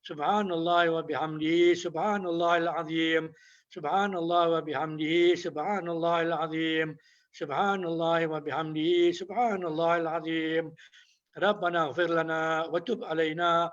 سبحان الله وبحمده سبحان الله العظيم. سبحان الله وبحمده سبحان الله العظيم. سبحان الله وبحمده سبحان الله العظيم. ربنا اغفر لنا وتب علينا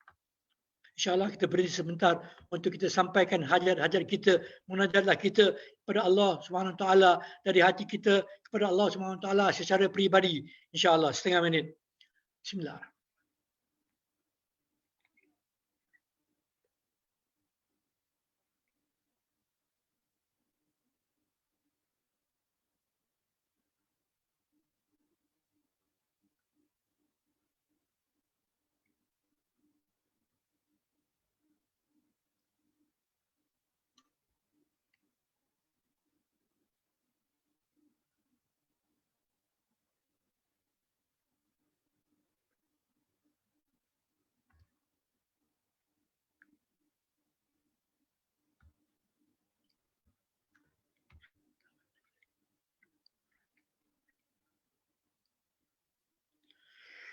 InsyaAllah kita berhenti sebentar untuk kita sampaikan hajat-hajat kita. Munajatlah kita kepada Allah SWT dari hati kita kepada Allah SWT secara peribadi. InsyaAllah setengah minit. Bismillah.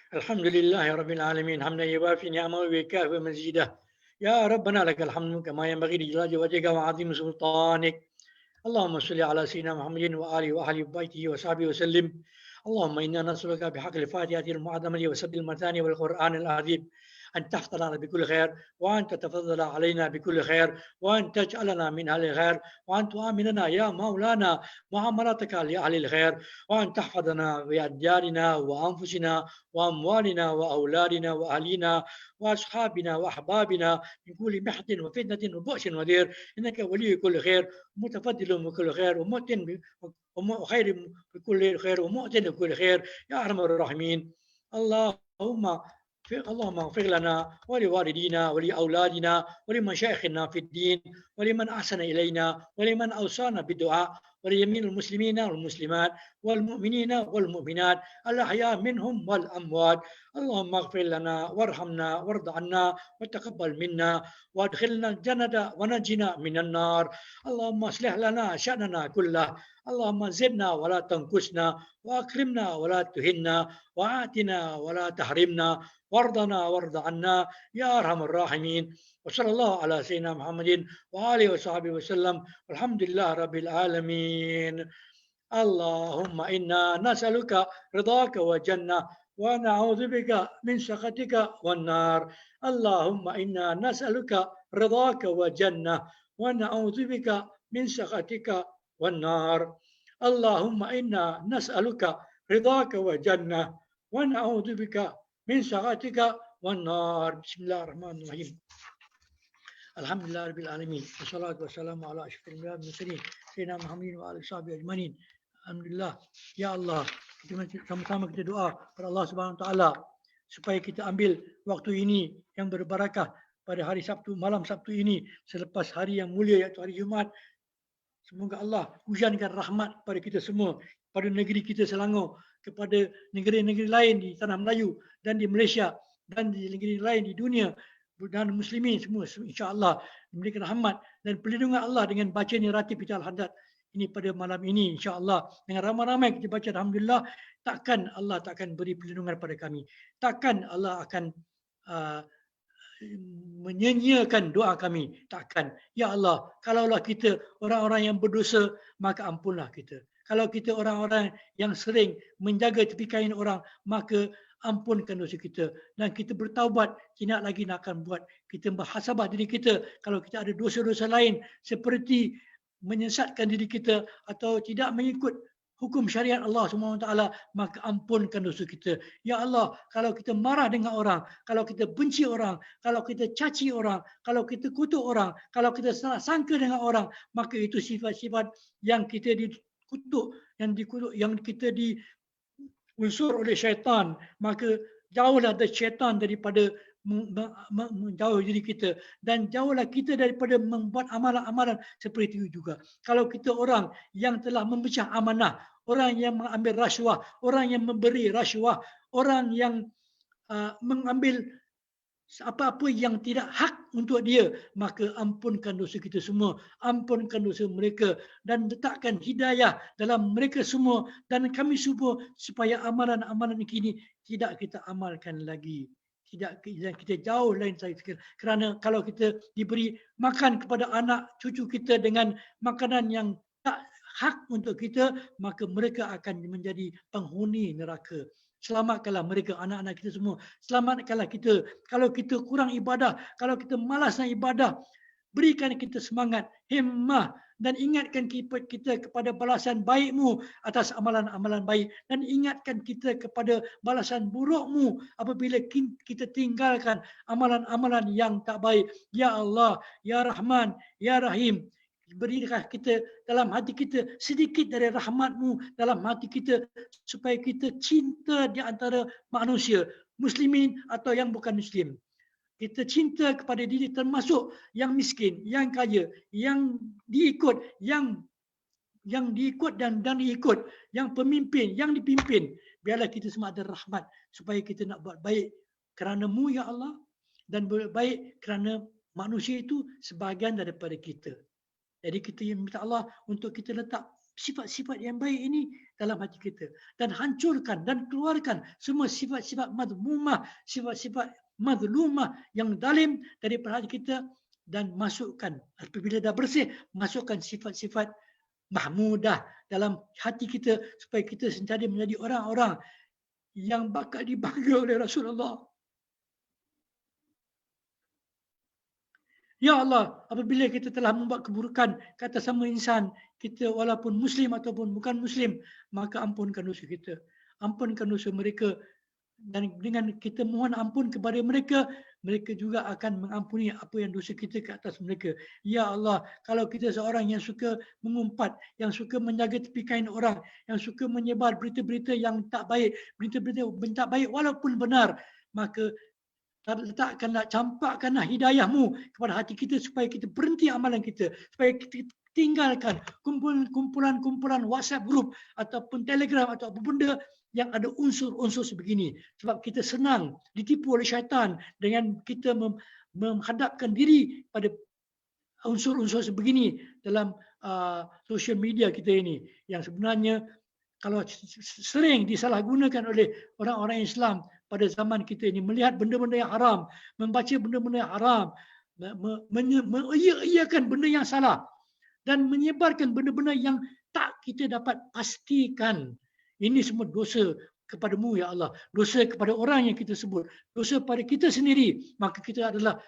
الحمد لله رب العالمين حمدا يوافي نعمه ويكافئ مزيده يا ربنا لك الحمد كما ينبغي لجلال وجهك وعظيم سلطانك اللهم صل على سيدنا محمد وآله وأهل بيته وصحبه وسلم اللهم إنا نسألك بحق الفاتحة المعظمة وسب المثاني والقرآن العظيم أن تحفظ لنا بكل خير وأن تتفضل علينا بكل خير وأن تجعلنا من أهل الخير وأن تؤمننا يا مولانا معاملتك لأهل الخير وأن تحفظنا بأديارنا وأنفسنا وأموالنا وأولادنا وأهلنا وأصحابنا وأحبابنا من كل محن وفتنة وبؤس وذير إنك ولي كل خير متفضل بكل خير ومؤتن خير بكل خير ومؤتن بكل خير يا أرحم الراحمين اللهم اغفر لنا ولوالدينا ولأولادنا ولمشايخنا في الدين ولمن أحسن إلينا ولمن أوصانا بالدعاء ولجميع المسلمين والمسلمات والمؤمنين والمؤمنات الأحياء منهم والأموات اللهم اغفر لنا وارحمنا وارض عنا وتقبل منا وادخلنا الجنة ونجنا من النار اللهم اصلح لنا شأننا كله اللهم زدنا ولا تنقصنا وأكرمنا ولا تهنا وآتنا ولا تحرمنا وارضنا وارض عنا يا أرحم الراحمين وصلى الله على سيدنا محمد وآله وصحبه وسلم والحمد لله رب العالمين اللهم إنا نسألك رضاك وجنة ونعوذ بك من سخطك والنار اللهم إنا نسألك رضاك وجنة ونعوذ بك من سخطك والنار اللهم إنا نسألك رضاك وجنة ونعوذ بك من سخطك والنار بسم الله الرحمن الرحيم الحمد لله رب العالمين والصلاة والسلام على أشرف الأنبياء والمرسلين سيدنا محمد وآله وصحبه أجمعين Alhamdulillah. Ya Allah, kita sama-sama kita doa kepada Allah Subhanahu Wa Taala supaya kita ambil waktu ini yang berbarakah pada hari Sabtu, malam Sabtu ini selepas hari yang mulia iaitu hari Jumaat. Semoga Allah hujankan rahmat kepada kita semua, pada negeri kita Selangor, kepada negeri-negeri lain di tanah Melayu dan di Malaysia dan di negeri lain di dunia dan muslimin semua insya-Allah memberikan rahmat dan perlindungan Allah dengan bacanya ratib kita Al-Haddad ini pada malam ini insya-Allah dengan ramai-ramai kita baca alhamdulillah takkan Allah takkan beri perlindungan pada kami, takkan Allah akan menyanyiakan doa kami, takkan. Ya Allah, kalaulah kita orang-orang yang berdosa maka ampunlah kita. Kalau kita orang-orang yang sering menjaga tepi kain orang maka ampunkan dosa kita dan kita bertaubat, tidak lagi nak akan buat. Kita berhasabah diri kita kalau kita ada dosa-dosa lain seperti menyesatkan diri kita atau tidak mengikut hukum syariat Allah SWT, maka ampunkan dosa kita. Ya Allah, kalau kita marah dengan orang, kalau kita benci orang, kalau kita caci orang, kalau kita kutuk orang, kalau kita salah sangka dengan orang, maka itu sifat-sifat yang kita dikutuk, yang kita diunsur oleh syaitan. Maka jauhlah dari syaitan daripada menjauh diri kita dan jauhlah kita daripada membuat amalan-amalan seperti itu juga. Kalau kita orang yang telah memecah amanah, orang yang mengambil rasuah, orang yang memberi rasuah, orang yang mengambil apa-apa yang tidak hak untuk dia, maka ampunkan dosa kita semua, ampunkan dosa mereka dan letakkan hidayah dalam mereka semua dan kami semua supaya amalan-amalan ini tidak kita amalkan lagi. Tidak kita jauh lain saya fikir. Kerana kalau kita diberi makan kepada anak cucu kita dengan makanan yang tak hak untuk kita, maka mereka akan menjadi penghuni neraka. Selamatkanlah mereka, anak-anak kita semua. Selamatkanlah kita. Kalau kita kurang ibadah, kalau kita malas nak ibadah, berikan kita semangat, himmah, dan ingatkan kita kepada balasan baikmu atas amalan-amalan baik, dan ingatkan kita kepada balasan burukmu apabila kita tinggalkan amalan-amalan yang tak baik. Ya Allah, Ya Rahman, Ya Rahim, berilah kita dalam hati kita sedikit dari rahmatmu dalam hati kita, supaya kita cinta di antara manusia, muslimin atau yang bukan muslim. Kita cinta kepada diri, termasuk yang miskin, yang kaya, yang diikut, yang diikut dan diikut, yang pemimpin, yang dipimpin. Biarlah kita semua ada rahmat supaya kita nak buat baik kerana-Mu ya Allah, dan buat baik kerana manusia itu sebahagian daripada kita. Jadi kita minta Allah untuk kita letak sifat-sifat yang baik ini dalam hati kita, dan hancurkan dan keluarkan semua sifat-sifat madhmumah, sifat-sifat madlumah yang zalim daripada hati kita, dan masukkan, apabila dah bersih, masukkan sifat-sifat mahmudah dalam hati kita, supaya kita sentiasa menjadi orang-orang yang bakal dibangga oleh Rasulullah. Ya Allah, apabila kita telah membuat keburukan ke atas sama insan, kita walaupun Muslim ataupun bukan Muslim, maka ampunkan dosa kita. Ampunkan dosa mereka. Dan dengan kita mohon ampun kepada mereka, mereka juga akan mengampuni apa yang dosa kita ke atas mereka. Ya Allah, kalau kita seorang yang suka mengumpat, yang suka menjaga tepi kain orang, yang suka menyebar berita-berita yang tak baik, berita-berita yang tak baik walaupun benar, maka letakkanlah, campakkanlah hidayah-Mu kepada hati kita supaya kita berhenti amalan kita, supaya kita tinggalkan kumpulan-kumpulan WhatsApp group ataupun Telegram atau apa benda yang ada unsur-unsur sebegini. Sebab kita senang ditipu oleh syaitan dengan kita menghadapkan diri pada unsur-unsur sebegini dalam social media kita ini, yang sebenarnya kalau sering disalahgunakan oleh orang-orang Islam pada zaman kita ini, melihat benda-benda yang haram, membaca benda-benda yang haram, mengiyakan benda yang salah, dan menyebarkan benda-benda yang tak kita dapat pastikan. Ini semua dosa kepada-Mu ya Allah, dosa kepada orang yang kita sebut, dosa pada kita sendiri, maka kita adalah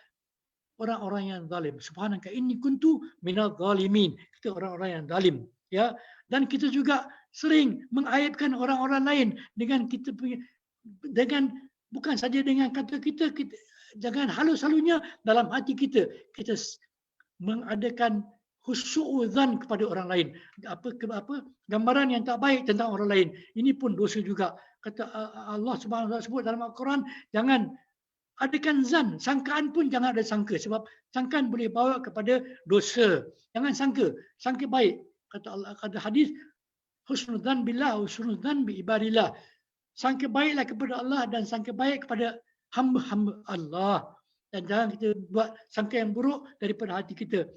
orang-orang yang zalim. Subhanaka inni kuntu minadh zalimin. Kita orang-orang yang zalim, ya. Dan kita juga sering mengaibkan orang-orang lain dengan kita punya, dengan bukan saja dengan kata kita jangan halus-halusnya dalam hati kita mengadakan husnudzan kepada orang lain, apa gambaran yang tak baik tentang orang lain. Ini pun dosa juga. Kata Allah Subhanahu wa taala sebut dalam Al-Quran, jangan adakan zan, sangkaan pun jangan ada sangka, sebab sangkaan boleh bawa kepada dosa. Jangan sangka baik. Kata Allah, kata hadis, husnudzan billah, husnudzan bi ibadillah. Sangka baiklah kepada Allah dan sangka baik kepada hamba-hamba Allah, dan jangan kita buat sangka yang buruk daripada hati kita.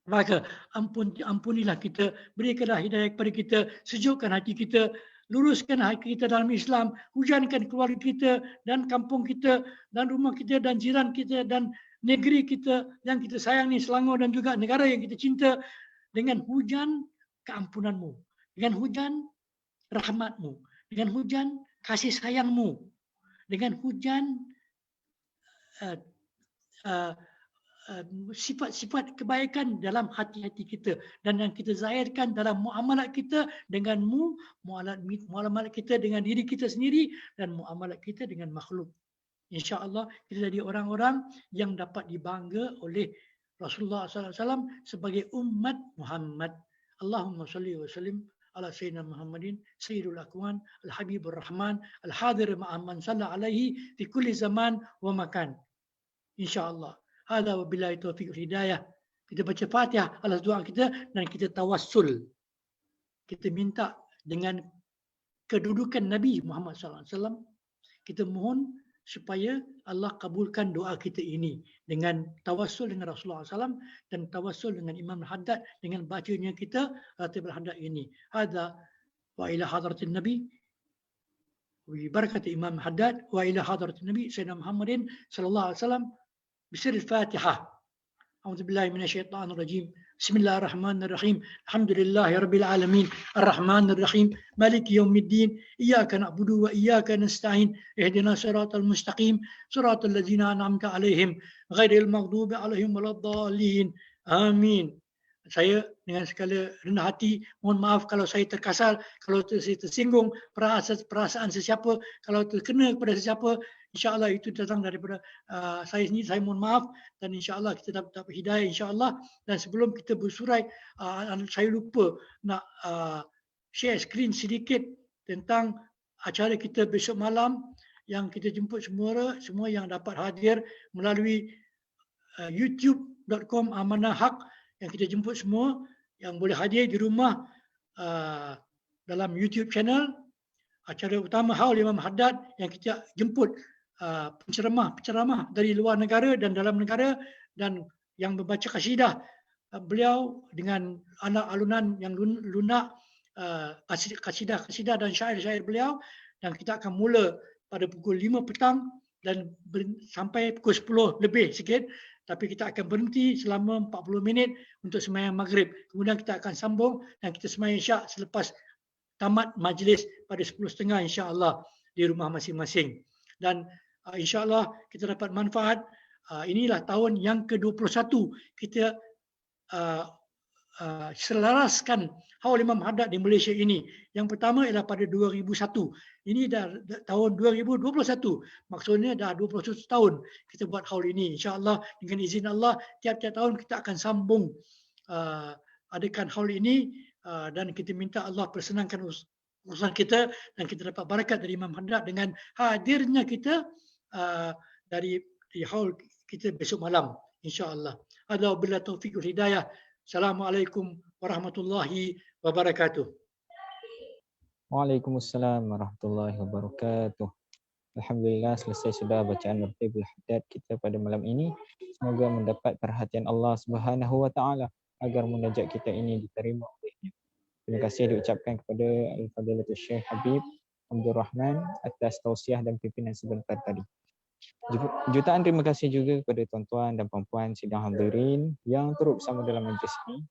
Maka ampunilah kita, berikanlah hidayah kepada kita, sejukkan hati kita, luruskan hati kita dalam Islam, hujankan keluarga kita dan kampung kita dan rumah kita dan jiran kita dan negeri kita yang kita sayang ni, Selangor, dan juga negara yang kita cinta, dengan hujan keampunan-Mu, dengan hujan rahmat-Mu, dengan hujan kasih sayang-Mu, dengan hujan sifat-sifat kebaikan dalam hati-hati kita, dan yang kita zahirkan dalam muamalat kita dengan-Mu, muamalat kita dengan diri kita sendiri, dan muamalat kita dengan makhluk. InsyaAllah kita jadi orang-orang yang dapat dibangga oleh Rasulullah SAW sebagai umat Muhammad. Allahumma salli wa sallim ala Sayyidina Muhammadin Sayyidul Akwan Al-Habibur Rahman Al-Hadir ma'aman salla alaihi fi kulli zaman wa makan. InsyaAllah. Hadza wabillahi taufiq hidayah. Kita baca Fatihah alas doa kita dan kita tawassul. Kita minta dengan kedudukan Nabi Muhammad SAW. Kita mohon supaya Allah kabulkan doa kita ini dengan tawassul dengan Rasulullah SAW dan tawassul dengan Imam Al-Haddad dengan bacanya kita Ratib Al-Haddad ini. Hadza wa ila hadratin Nabi wa barakati Imam Al-Haddad wa ila hadratin Nabi Sayyidina Muhammadin sallallahu alaihi wasallam بسر الفاتحة A'udzubillahi minasyaitonirrajim. Bismillahirrahmanirrahim. Alhamdulillahirabbil alamin. Arrahmanir rahim. Maliki yaumiddin. Iyyaka na'budu wa iyyaka nasta'in. Ihdinas siratal mustaqim. Siratal ladzina an'amta 'alaihim ghairil maghdubi 'alaihim waladdallin. Amin. Saya dengan segala rendah hati mohon maaf kalau saya terkasar, kalau saya tersinggung perasaan sesiapa, kalau terkena kepada sesiapa, insya-Allah itu datang daripada saya sendiri. Saya mohon maaf dan insya-Allah kita dapat hidayah insya-Allah. Dan sebelum kita bersurai, saya lupa nak share skrin sedikit tentang acara kita besok malam yang kita jemput semua yang dapat hadir melalui youtube.com Amanah Haq, yang kita jemput semua yang boleh hadir di rumah dalam YouTube channel acara utama Haul Imam Haddad, yang kita jemput penceramah dari luar negara dan dalam negara, dan yang membaca kasidah beliau dengan anak alunan yang lunak, kasidah dan syair-syair beliau, dan kita akan mula pada pukul 5 petang dan sampai pukul 10 lebih sikit. Tapi kita akan berhenti selama 40 minit untuk sembahyang maghrib. Kemudian kita akan sambung dan kita sembahyang isyak selepas tamat majlis pada 10.30 insya-Allah di rumah masing-masing. Dan insya-Allah kita dapat manfaat. Inilah tahun yang ke-21 kita selaraskan Haul Imam Haddad di Malaysia ini. Yang pertama ialah pada 2001. Ini dah tahun 2021. Maksudnya dah 21 tahun kita buat haul ini. InsyaAllah dengan izin Allah, tiap-tiap tahun kita akan sambung adakan haul ini, dan kita minta Allah persenangkan urusan kita dan kita dapat barakat dari Imam Haddad dengan hadirnya kita di haul kita besok malam. InsyaAllah. Ada wabillahi taufiq wal hidayah. Assalamualaikum warahmatullahi wabarakatuh. Waalaikumsalam warahmatullahi wabarakatuh. Alhamdulillah, selesai sudah bacaan Martibul Haddad kita pada malam ini. Semoga mendapat perhatian Allah Subhanahu wa taala agar munajat kita ini diterima olehnya. Terima kasih diucapkan kepada Al-Fadilatul Syekh Habib Abdul Rahman atas tausiah dan pimpinan sebentar tadi. Jutaan terima kasih juga kepada tuan-tuan dan puan-puan sidang hadirin yang turut bersama dalam majlis ini.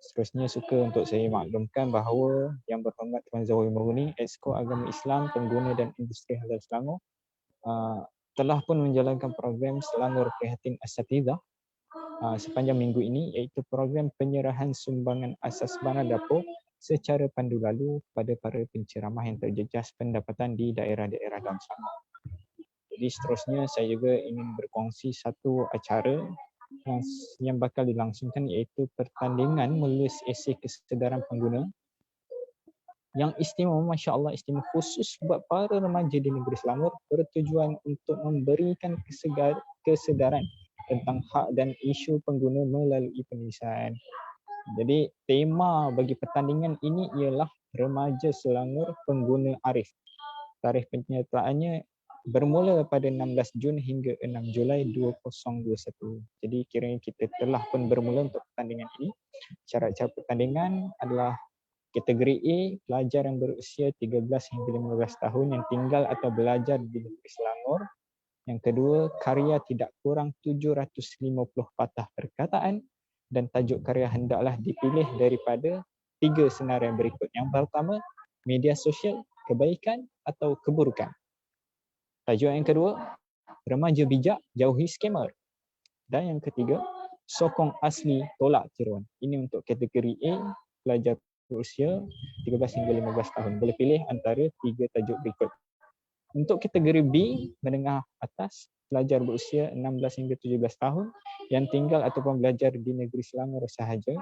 Seterusnya suka untuk saya maklumkan bahawa Yang Berhormat Tuan Zawai Murni, Exco Agama Islam, Pengguna dan Industri Halal Selangor telah pun menjalankan program Selangor Prihatin Asatizah sepanjang minggu ini, iaitu program penyerahan sumbangan asas barang dapur secara pandu lalu kepada para penceramah yang terjejas pendapatan di daerah-daerah dalam Selangor. Jadi seterusnya saya juga ingin berkongsi satu acara yang bakal dilangsungkan, iaitu pertandingan menulis esei kesedaran pengguna yang istimewa, Masya Allah, istimewa khusus buat para remaja di negeri Selangor, bertujuan untuk memberikan kesedaran tentang hak dan isu pengguna melalui penulisan. Jadi tema bagi pertandingan ini ialah Remaja Selangor Pengguna Arif. Tarikh penyertaannya bermula pada 16 Jun hingga 6 Julai 2021. Jadi kiranya kita telah pun bermula untuk pertandingan ini. Syarat-syarat pertandingan adalah kategori A, pelajar yang berusia 13 hingga 15 tahun yang tinggal atau belajar di negeri Selangor. Yang kedua, karya tidak kurang 750 patah perkataan dan tajuk karya hendaklah dipilih daripada 3 senarai berikut. Yang pertama, media sosial, kebaikan atau keburukan. Tajuk yang kedua, remaja bijak, jauhi skamer. Dan yang ketiga, sokong asli, tolak tiruan. Ini untuk kategori A, pelajar berusia 13 hingga 15 tahun. Boleh pilih antara 3 tajuk berikut. Untuk kategori B, menengah atas, pelajar berusia 16 hingga 17 tahun yang tinggal ataupun belajar di negeri Selangor sahaja.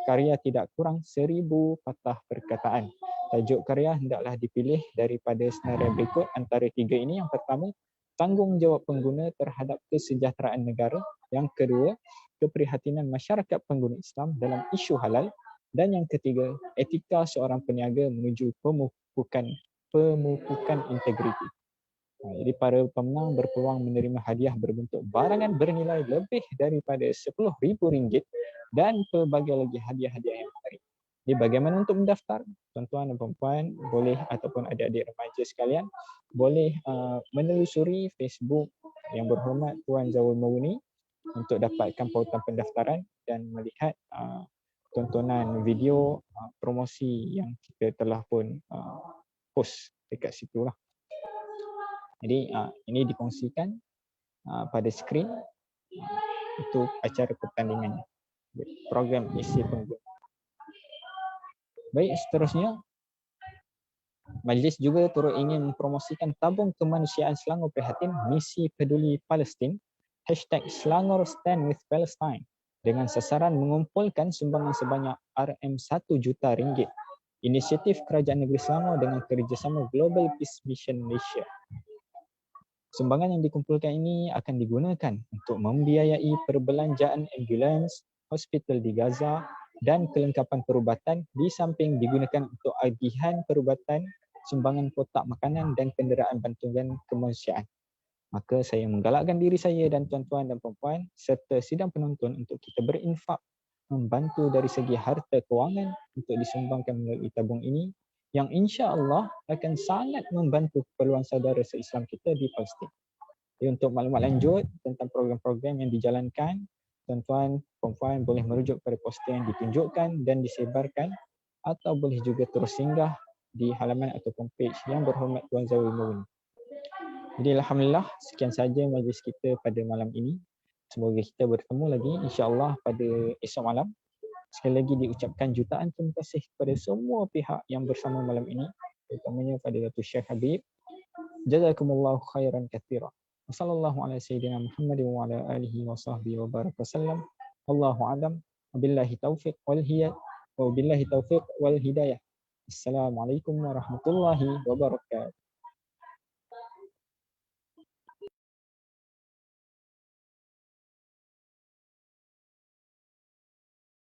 Karya tidak kurang 1000 patah perkataan. Tajuk karya hendaklah dipilih daripada senarai berikut antara 3 ini. Yang pertama, tanggungjawab pengguna terhadap kesejahteraan negara. Yang kedua, keprihatinan masyarakat pengguna Islam dalam isu halal. Dan yang ketiga, etika seorang peniaga menuju pemupukan integriti. Jadi para pemenang berpeluang menerima hadiah berbentuk barangan bernilai lebih daripada RM10,000 dan pelbagai lagi hadiah-hadiah yang menarik. Jadi bagaimana untuk mendaftar? Tuan-tuan dan puan-puan boleh, ataupun adik-adik remaja sekalian, boleh menelusuri Facebook Yang Berhormat Tuan Zawai Murni untuk dapatkan pautan pendaftaran dan melihat tontonan video promosi yang kita telah pun post dekat situ lah. Jadi ini dikongsikan pada skrin untuk acara pertandingan program isi pengguna. Baik, seterusnya Majlis juga turut ingin mempromosikan tabung kemanusiaan Selangor Prihatin Misi Peduli Palestin #Selangor Stand with Palestine dengan sasaran mengumpulkan sumbangan sebanyak RM1 juta ringgit. Inisiatif Kerajaan Negeri Selangor dengan kerjasama Global Peace Mission Malaysia. Sumbangan yang dikumpulkan ini akan digunakan untuk membiayai perbelanjaan ambulans, hospital di Gaza dan kelengkapan perubatan di samping digunakan untuk agihan perubatan, sumbangan kotak makanan dan kenderaan bantuan kemanusiaan. Maka saya menggalakkan diri saya dan tuan-tuan dan puan-puan serta sidang penonton untuk kita berinfak membantu dari segi harta kewangan untuk disumbangkan melalui tabung ini yang insya-Allah akan sangat membantu keperluan saudara se-Islam kita di Palestin. Jadi untuk maklumat lanjut tentang program-program yang dijalankan, tuan-tuan, puan-puan boleh merujuk pada poster yang ditunjukkan dan disebarkan atau boleh juga terus singgah di halaman ataupun page yang berhormat Tuan Zawil Mawin. Jadi alhamdulillah sekian saja majlis kita pada malam ini. Semoga kita bertemu lagi insya-Allah pada esok malam. Sekali lagi diucapkan jutaan terima kasih kepada semua pihak yang bersama malam ini, terutamanya pada Datuk Syekh Habib. Jazakumullahu khairan katsira. Wassallallahu ala sayyidina Muhammadin wa ala alihi wa sahbihi wa baraka wasallam. Allahu a'lam. Wabillahi taufiq wal hidayah. Wabillahi taufiq wal hidayah. Assalamualaikum warahmatullahi wabarakatuh.